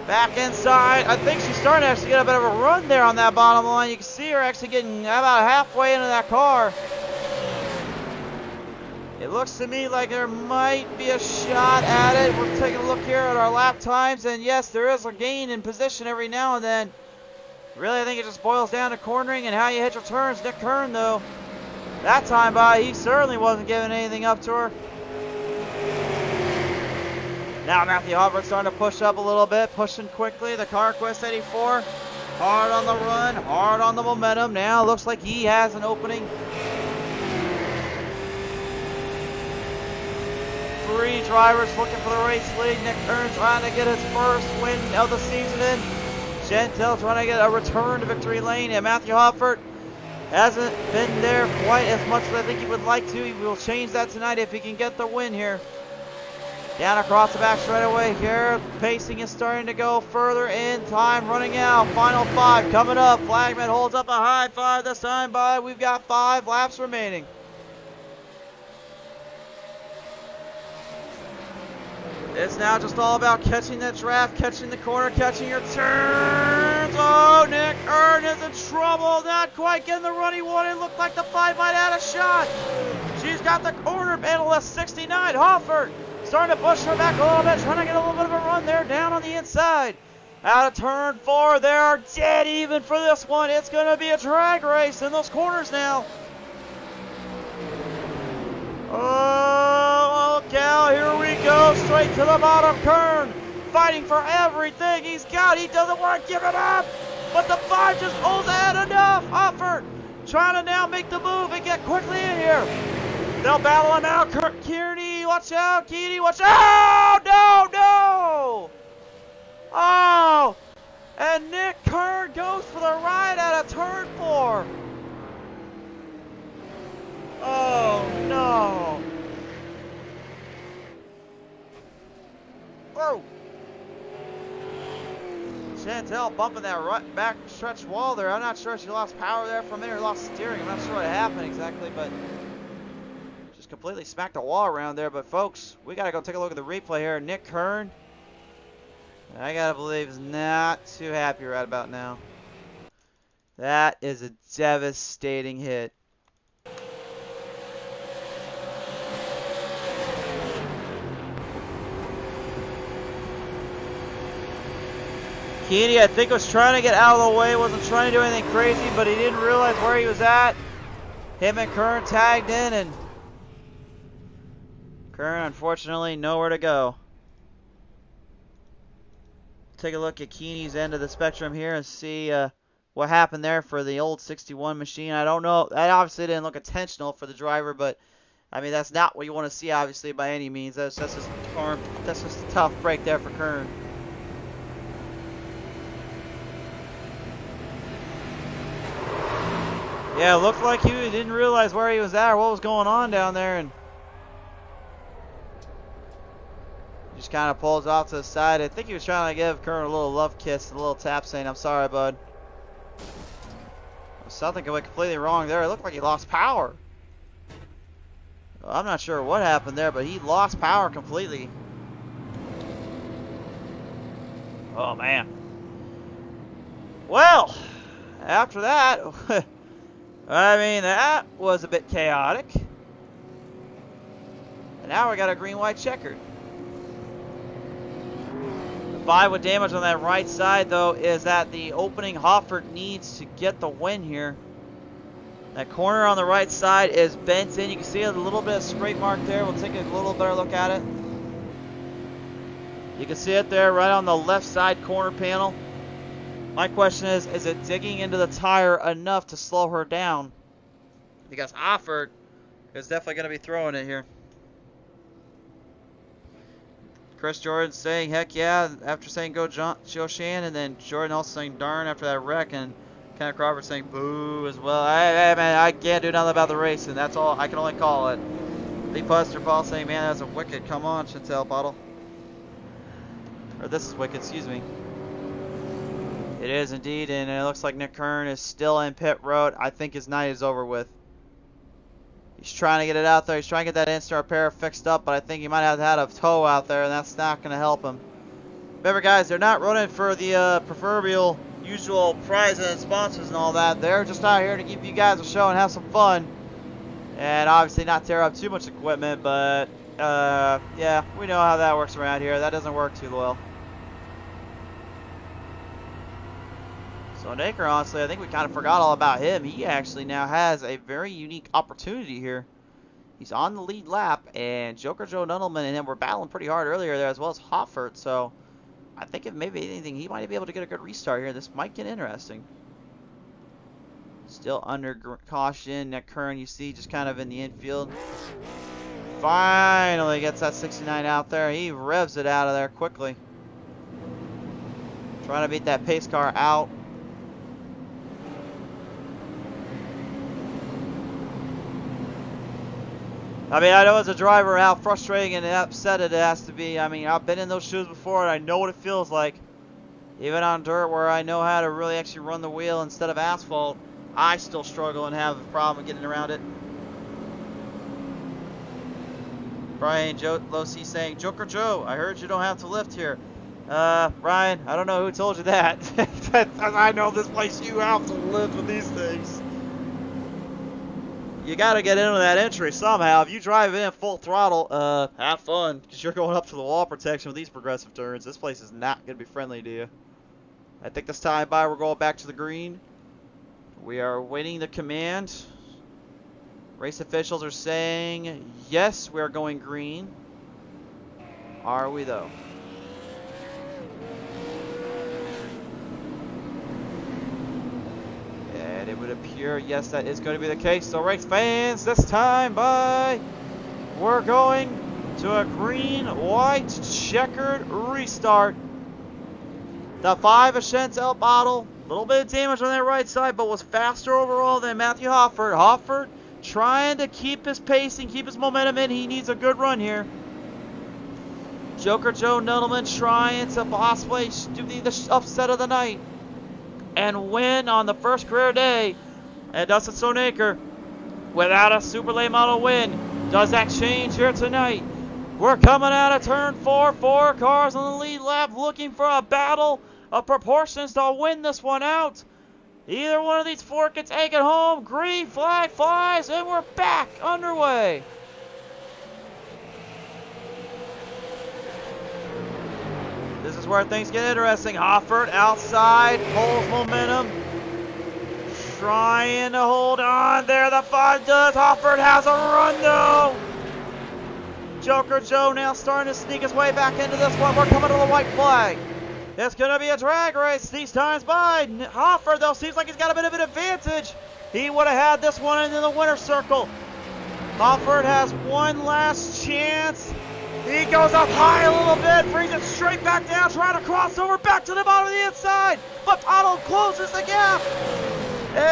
Back inside. I think she's starting to actually get a bit of a run there on that bottom line. You can see her actually getting about halfway into that car. It looks to me like there might be a shot at it. We're taking a look here at our lap times, and yes, there is a gain in position every now and then. Really, I think it just boils down to cornering and how you hit your turns. Nick Kern, though, that time by, he certainly wasn't giving anything up to her. Now Matthew Hobart starting to push up a little bit, pushing quickly. The CarQuest 84, hard on the run, hard on the momentum. Now looks like he has an opening. 3 drivers looking for the race lead. Nick Kern trying to get his first win of the season in. Chantel trying to get a return to victory lane. And Matthew Hoffert Hasn't been there quite as much as I think he would like to. He will change that tonight if he can get the win here. Down across the back straightaway here. Pacing is starting to go further in. Time running out. Final 5 coming up. Flagman holds up a high 5 this time, but we've got 5 laps remaining. It's now just all about catching that draft, catching the corner, catching your turns. Oh, Nick Earn is in trouble. Not quite getting the run he wanted. Looked like the 5 might add a shot. She's got the corner panel at 69. Hoffert starting to push her back a little bit, trying to get a little bit of a run there down on the inside. Out of turn 4, they are dead even for this one. It's going to be a drag race in those corners now. Oh, look out, here we go, straight to the bottom. Kern fighting for everything he's got. He doesn't want to give it up, but the 5 just pulls ahead enough. Hoffert trying to now make the move and get quickly in here. They'll battle him out. Kearney, watch out. Kearney, watch out. No, no. Oh, and Nick Kern goes for the ride out of turn 4. Oh, no. Whoa. Chantel bumping that right back stretch wall there. I'm not sure if she lost power there for a minute or lost steering. I'm not sure what happened exactly, but just completely smacked the wall around there. But folks, we got to go take a look at the replay here. Nick Kern, I got to believe, is not too happy right about now. That is a devastating hit. Keedy, I think, was trying to get out of the way, wasn't trying to do anything crazy, but he didn't realize where he was at. Him and Kern tagged in, and Kern, unfortunately, nowhere to go. Take a look at Keeney's end of the spectrum here and see what happened there for the old 61 machine. I don't know. That obviously didn't look intentional for the driver, but I mean, that's not what you want to see, obviously, by any means. That's just a tough break there for Kern. Yeah, it looked like he didn't realize where he was at or what was going on down there, and just kind of pulls off to the side. I think he was trying to give Kern a little love kiss, a little tap saying, "I'm sorry, bud." Something went completely wrong there. It looked like he lost power. I'm not sure what happened there, but he lost power completely. Oh, man. Well, after that, I mean, that was a bit chaotic. And now we got a green-white checkered. The 5 with damage on that right side, though, is that the opening Hoffert needs to get the win here. That corner on the right side is bent in. You can see a little bit of scrape mark there. We'll take a little better look at it. You can see it there right on the left side corner panel. My question is it digging into the tire enough to slow her down? Because Hoffert is definitely going to be throwing it here. Chris Jordan saying, heck yeah, after saying go Joe Shan, and then Jordan also saying darn after that wreck, and Kenneth Crawford saying boo as well. Hey, man, I can't do nothing about the race, and that's all I can only call it. Lee Buster Paul saying, man, that's a wicked. Come on, Chantel Bottle. Or this is wicked, excuse me. It is indeed, and it looks like Nick Kern is still in pit road. I think his night is over with. He's trying to get it out there. He's trying to get that in-star pair fixed up, but I think he might have had a tow out there, and that's not going to help him. Remember, guys, they're not running for the proverbial usual prizes and sponsors and all that. They're just out here to give you guys a show and have some fun. And obviously not tear up too much equipment, but yeah, we know how that works around here. That doesn't work too well. So Naker, honestly, I think we kind of forgot all about him. He actually now has a very unique opportunity here. He's on the lead lap, and Joker Joe Nudelman and him were battling pretty hard earlier there, as well as Hoffert. So I think if maybe anything, he might be able to get a good restart here. This might get interesting. Still under caution. Nick Kern, you see, just kind of in the infield. Finally gets that 69 out there. He revs it out of there quickly. Trying to beat that pace car out. I mean, I know as a driver how frustrating and upset it has to be. I mean, I've been in those shoes before, and I know what it feels like. Even on dirt where I know how to really actually run the wheel instead of asphalt, I still struggle and have a problem getting around it. Brian Losi saying, Joker Joe, I heard you don't have to lift here. Brian, I don't know who told you that. I know this place you have to lift with these things. You got to get into that entry somehow. If you drive in full throttle, have fun, because you're going up to the wall protection with these progressive turns. This place is not going to be friendly to you. I think this time by we're going back to the green. We are waiting the command. Race officials are saying, yes, we are going green. Are we, though? And it would appear, yes, that is going to be the case. So, race fans, this time by, we're going to a green, white, checkered restart. The 5 of Chantel Bottle, a little bit of damage on that right side, but was faster overall than Matthew Hoffert. Hoffert trying to keep his pace and keep his momentum in. He needs a good run here. Joker Joe Nudelman trying to possibly do the upset of the night and win on the first career day. And Dustin Stoneacre, without a super late model win, does that change here tonight? We're coming out of turn 4, 4 cars on the lead lap looking for a battle of proportions to win this one out. Either one of these 4 can take it home. Green flag flies, and we're back underway. This is where things get interesting. Hoffert outside, pulls momentum. Trying to hold on there. The 5 does. Hoffert has a run, though. Joker Joe now starting to sneak his way back into this one. We're coming to the white flag. It's going to be a drag race these times by. Hoffert, though, seems like he's got a bit of an advantage. He would have had this one into the winner's circle. Hoffert has one last chance. He goes up high a little bit, brings it straight back down, trying to cross over back to the bottom of the inside. But Otto closes the gap.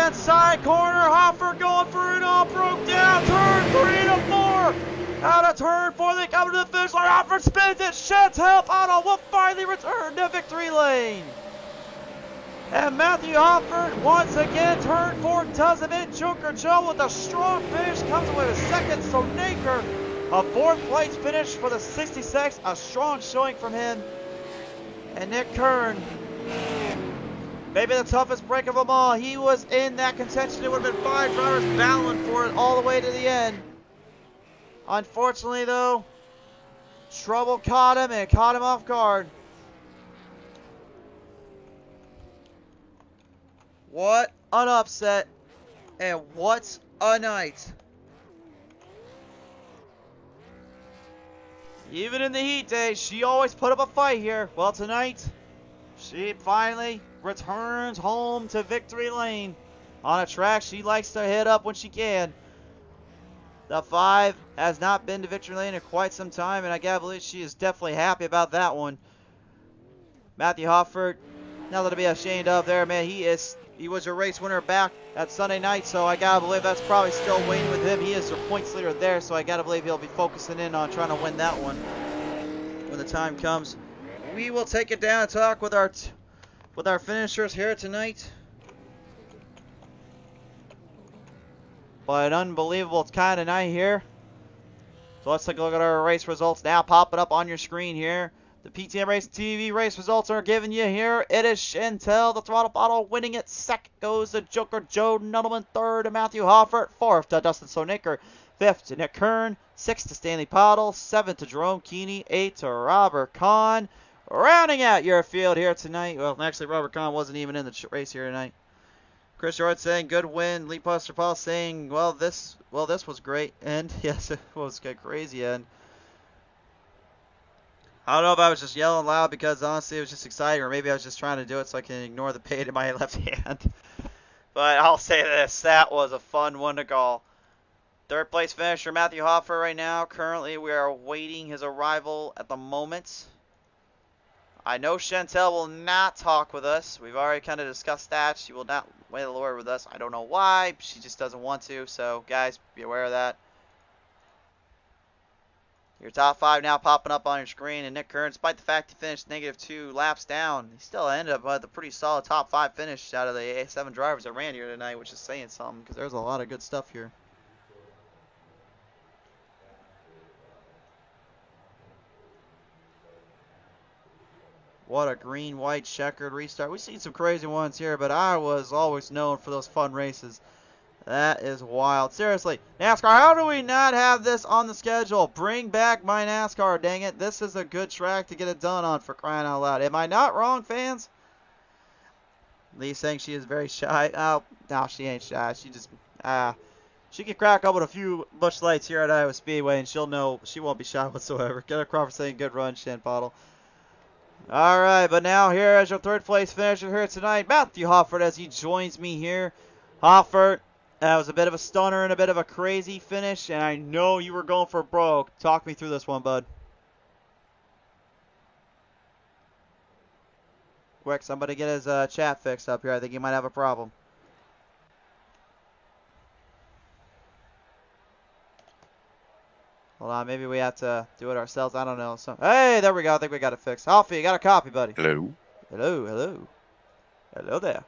Inside corner, Hoffert going for it all, broke down. Turn 3 to 4. Out of turn 4, they come to the finish line. Hoffert spins it. Chantel Otto will finally return to victory lane. And Matthew Hoffert, once again, turn 4 does it in. Joker Joe with a strong finish comes away with second. So Naker, a 4th place finish for the 66. A strong showing from him. And Nick Kern, maybe the toughest break of them all. He was in that contention. It would have been 5 drivers battling for it all the way to the end. Unfortunately, though, trouble caught him, and it caught him off guard. What an upset, and what a night. Even in the heat days, she always put up a fight here. Well, tonight, she finally returns home to victory lane on a track she likes to hit up when she can. The 5 has not been to victory lane in quite some time, and I gotta believe she is definitely happy about that one. Matthew Hoffert, nothing to be ashamed of there, man. He was a race winner back at Sunday night, so I gotta believe that's probably still waiting with him. He is the points leader there, so I gotta believe he'll be focusing in on trying to win that one when the time comes. We will take it down and talk with our finishers here tonight. But an unbelievable kind of night here. So let's take a look at our race results now, popping up on your screen here. The PTM Race TV race results are given you here. It is Chantel, the throttle bottle, winning it. Second goes to Joker Joe Nudelman. Third to Matthew Hoffert. Fourth to Dustin Stoneacre. Fifth to Nick Kern. Sixth to Stanley Pottle. Seventh to Jerome Keeney. Eighth to Robert Kahn. Rounding out your field here tonight. Well, actually, Robert Kahn wasn't even in the race here tonight. Chris George saying, good win. Lee Buster Paul saying, this was great. And yes, it was a crazy end. I don't know if I was just yelling loud because honestly it was just exciting, or maybe I was just trying to do it so I can ignore the pain in my left hand. But I'll say this, that was a fun one to call. Third place finisher Matthew Hoffer right now. Currently we are awaiting his arrival at the moment. I know Chantel will not talk with us. We've already kind of discussed that. She will not wait a word with us. I don't know why. She just doesn't want to. So, guys, be aware of that. Your top 5 now popping up on your screen, and Nick Kern, despite the fact he finished -2 laps down, he still ended up with a pretty solid top 5 finish out of the 7 drivers that ran here tonight, which is saying something because there's a lot of good stuff here. What a green-white checkered restart. We've seen some crazy ones here, but I was always known for those fun races. That is wild. Seriously, NASCAR, how do we not have this on the schedule? Bring back my NASCAR, dang it. This is a good track to get it done on, for crying out loud. Am I not wrong, fans? Lee saying she is very shy. Oh, no, she ain't shy. She just, she can crack up with a few Busch Lights here at Iowa Speedway, and she'll know she won't be shy whatsoever. Get her Crawford saying good run, Shan Bottle. All right, but now here as your third place finisher here tonight, Matthew Hoffert, as he joins me here. Hoffert, that was a bit of a stunner and a bit of a crazy finish, and I know you were going for broke. Talk me through this one, bud. Quick, somebody get his chat fixed up here. I think he might have a problem. Hold on, maybe we have to do it ourselves. I don't know. Hey, there we go. I think we got it fixed. Hoffy, you got a copy, buddy. Hello. Hello, hello. Hello there.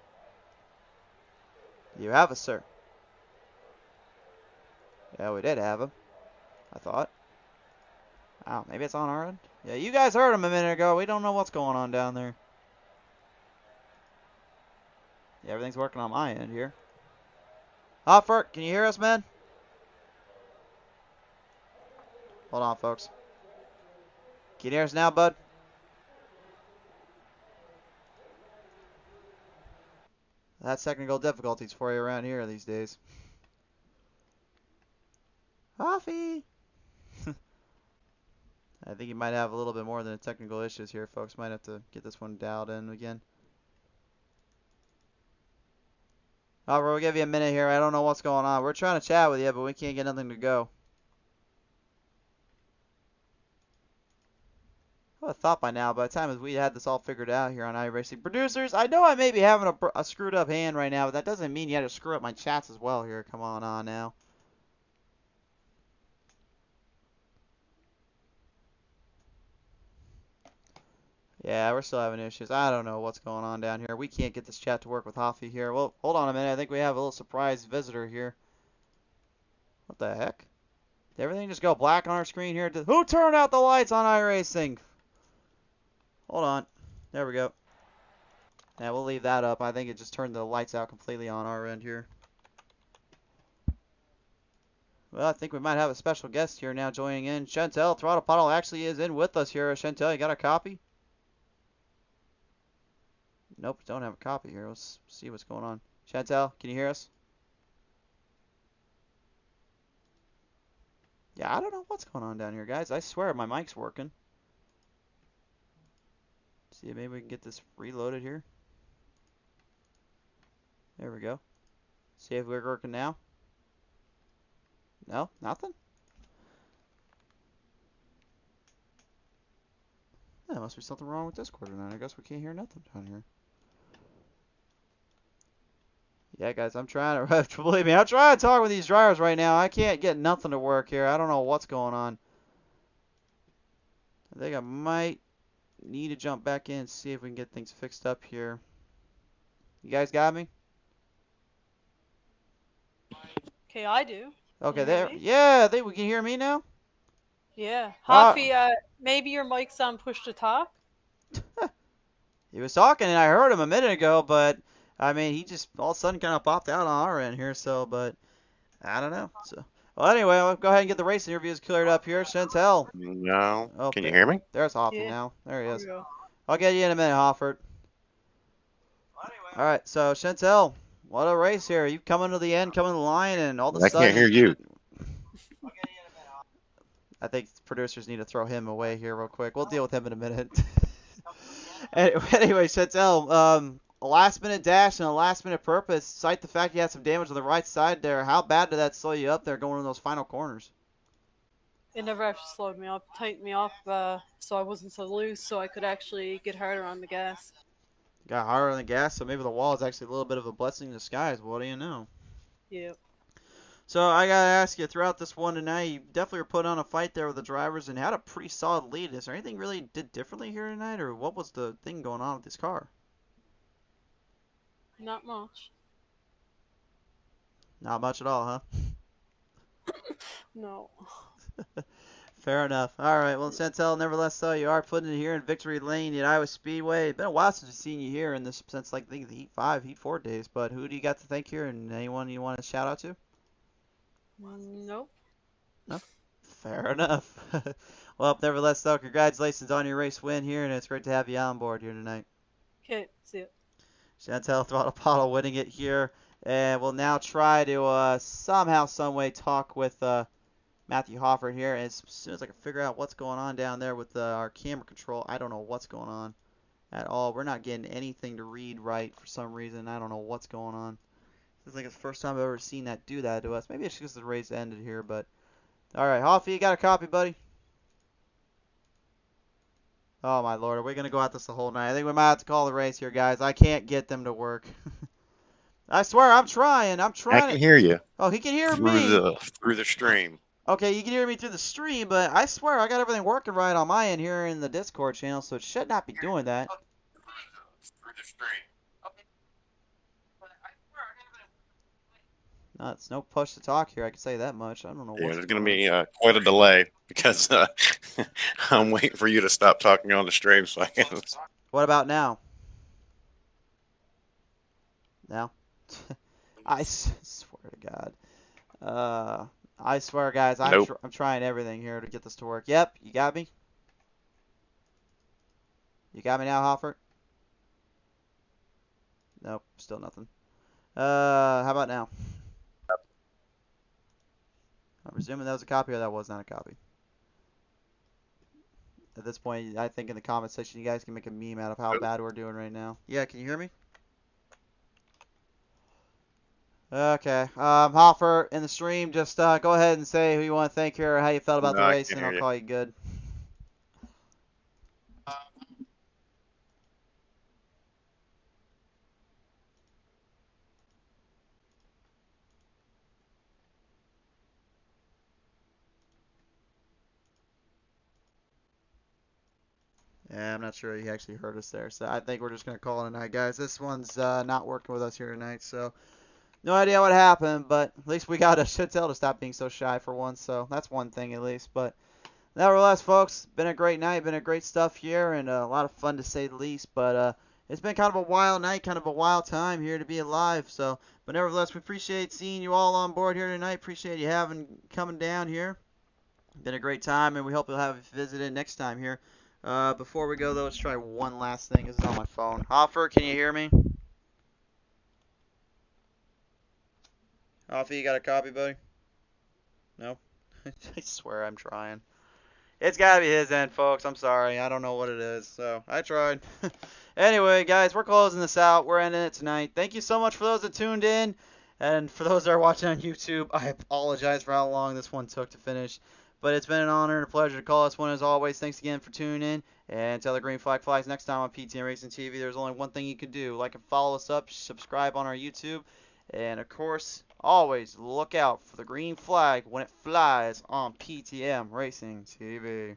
You have us, sir. Yeah, we did have him, I thought. Oh, maybe it's on our end? Yeah, you guys heard him a minute ago. We don't know what's going on down there. Yeah, everything's working on my end here. Hoffert, can you hear us, man? Hold on, folks. Can you hear us now, bud? That's technical difficulties for you around here these days. Hoffy! I think you might have a little bit more than technical issues here, folks. Might have to get this one dialed in again. Alright, we'll give you a minute here. I don't know what's going on. We're trying to chat with you, but we can't get nothing to go. I would have thought by now, by the time we had this all figured out here on iRacing. Producers, I know I may be having a screwed up hand right now, but that doesn't mean you had to screw up my chats as well here. Come on now. Yeah, we're still having issues. I don't know what's going on down here. We can't get this chat to work with Hoffy here. Well, hold on a minute. I think we have a little surprise visitor here. What the heck? Did everything just go black on our screen here? Who turned out the lights on iRacing? Hold on. There we go. Yeah, we'll leave that up. I think it just turned the lights out completely on our end here. Well, I think we might have a special guest here now joining in. Chantel Throttle Puddle actually is in with us here. Chantel, you got a copy? Nope, don't have a copy here. Let's see what's going on. Chantel, can you hear us? Yeah, I don't know what's going on down here, guys. I swear my mic's working. See, maybe we can get this reloaded here. There we go. See if we're working now. No, nothing? Yeah, must be something wrong with Discord tonight. I guess we can't hear nothing down here. Yeah, guys, I'm trying to, believe me, I'm trying to talk with these drivers right now. I can't get nothing to work here. I don't know what's going on. I think I might need to jump back in and see if we can get things fixed up here. You guys got me? Okay, I do. Okay, there. Yeah, I think we can hear me now. Yeah. Hoffy, maybe your mic's on push to talk? He was talking and I heard him a minute ago, but I mean, he just all of a sudden kind of popped out on our end here, so, but I don't know. So, well, anyway, I'll go ahead and get the race interviews cleared up here. Chantel. No. Oh, Can you hear me? There's Hoffy Yeah. now. There he is. There we go. I'll get you in a minute, Hoffert. All right, so Chantel, what a race here. You coming to the end, coming to the line, and all of a I sudden. can't hear you. I think producers need to throw him away here real quick. We'll deal with him in a minute. Anyway, Chantel, a last-minute dash and a last-minute purpose. Cite the fact you had some damage on the right side there. How bad did that slow you up there going in those final corners? It never actually slowed me up, tightened me up, so I wasn't so loose, so I could actually get harder on the gas. Got harder on the gas, so maybe the wall is actually a little bit of a blessing in disguise. What do you know? Yeah. So I gotta ask you, throughout this one tonight, you definitely were put on a fight there with the drivers and had a pretty solid lead. Is there anything really did differently here tonight, or what was the thing going on with this car? Not much. Not much at all, huh? No. Fair enough. All right. Well, Chantel, nevertheless, though, you are putting it here in Victory Lane at Iowa Speedway. It's been a while since we've seen you here in this since like the Heat 5, Heat 4 days. But who do you got to thank here, and anyone you want to shout out to? Nope. No. Fair enough. Well, nevertheless, though, congratulations on your race win here, and it's great to have you on board here tonight. Okay, see ya. Chantel Throttle Bottle winning it here, and we'll now try to somehow, some way talk with Matthew Hoffert here. And as soon as I can figure out what's going on down there with our camera control, I don't know what's going on at all. We're not getting anything to read right for some reason. I don't know what's going on. It's like the first time I've ever seen that do that to us. Maybe it's because the race ended here, but all right, Hoffy, you got a copy, buddy? Oh my lord, are we gonna go at this the whole night? I think we might have to call the race here, guys. I can't get them to work. I swear, I'm trying. I'm I trying can to. hear you Oh, he can hear through me. the stream. Okay, you can hear me through the stream, but I swear I got everything working right on my end here in the Discord channel, so it should not be doing that. Through the stream. No, it's no push to talk here. I can say that much. I don't know Yeah, what's there's going going to on. be quite a delay because I'm waiting for you to stop talking on the stream so I can. What about now? Now? Swear to God. I swear, guys, Nope. I'm trying everything here to get this to work. Yep, you got me? You got me now, Hoffert? Nope, still nothing. How about now? I'm presuming that was a copy or that was not a copy. At this point, I think in the comment section, you guys can make a meme out of how bad we're doing right now. Yeah, can you hear me? Okay. Hoffer, in the stream, just go ahead and say who you want to thank here or how you felt about No, the I race, can't and I'll hear you. call you good. Yeah, I'm not sure he actually heard us there, so I think we're just going to call it a night, guys. This one's not working with us here tonight, so no idea what happened, but at least we got a Chantel to stop being so shy for once, so that's one thing at least. But nevertheless, folks, been a great night, been a great stuff here, and a lot of fun to say the least. But it's been kind of a wild night, kind of a wild time here to be alive. So, but nevertheless, we appreciate seeing you all on board here tonight. Appreciate you coming down here. Been a great time, and we hope you'll have visited next time here. Before we go though, let's try one last thing. This is on my phone. Hoffer, can you hear me? Hoffer, you got a copy, buddy? No? I swear I'm trying. It's gotta be his end, folks. I'm sorry. I don't know what it is. So, I tried. Anyway, guys, we're closing this out. We're ending it tonight. Thank you so much for those that tuned in. And for those that are watching on YouTube, I apologize for how long this one took to finish. But it's been an honor and a pleasure to call this one as always. Thanks again for tuning in. And until the green flag flies next time on PTM Racing TV, there's only one thing you can do. Like and follow us up, subscribe on our YouTube. And of course, always look out for the green flag when it flies on PTM Racing TV.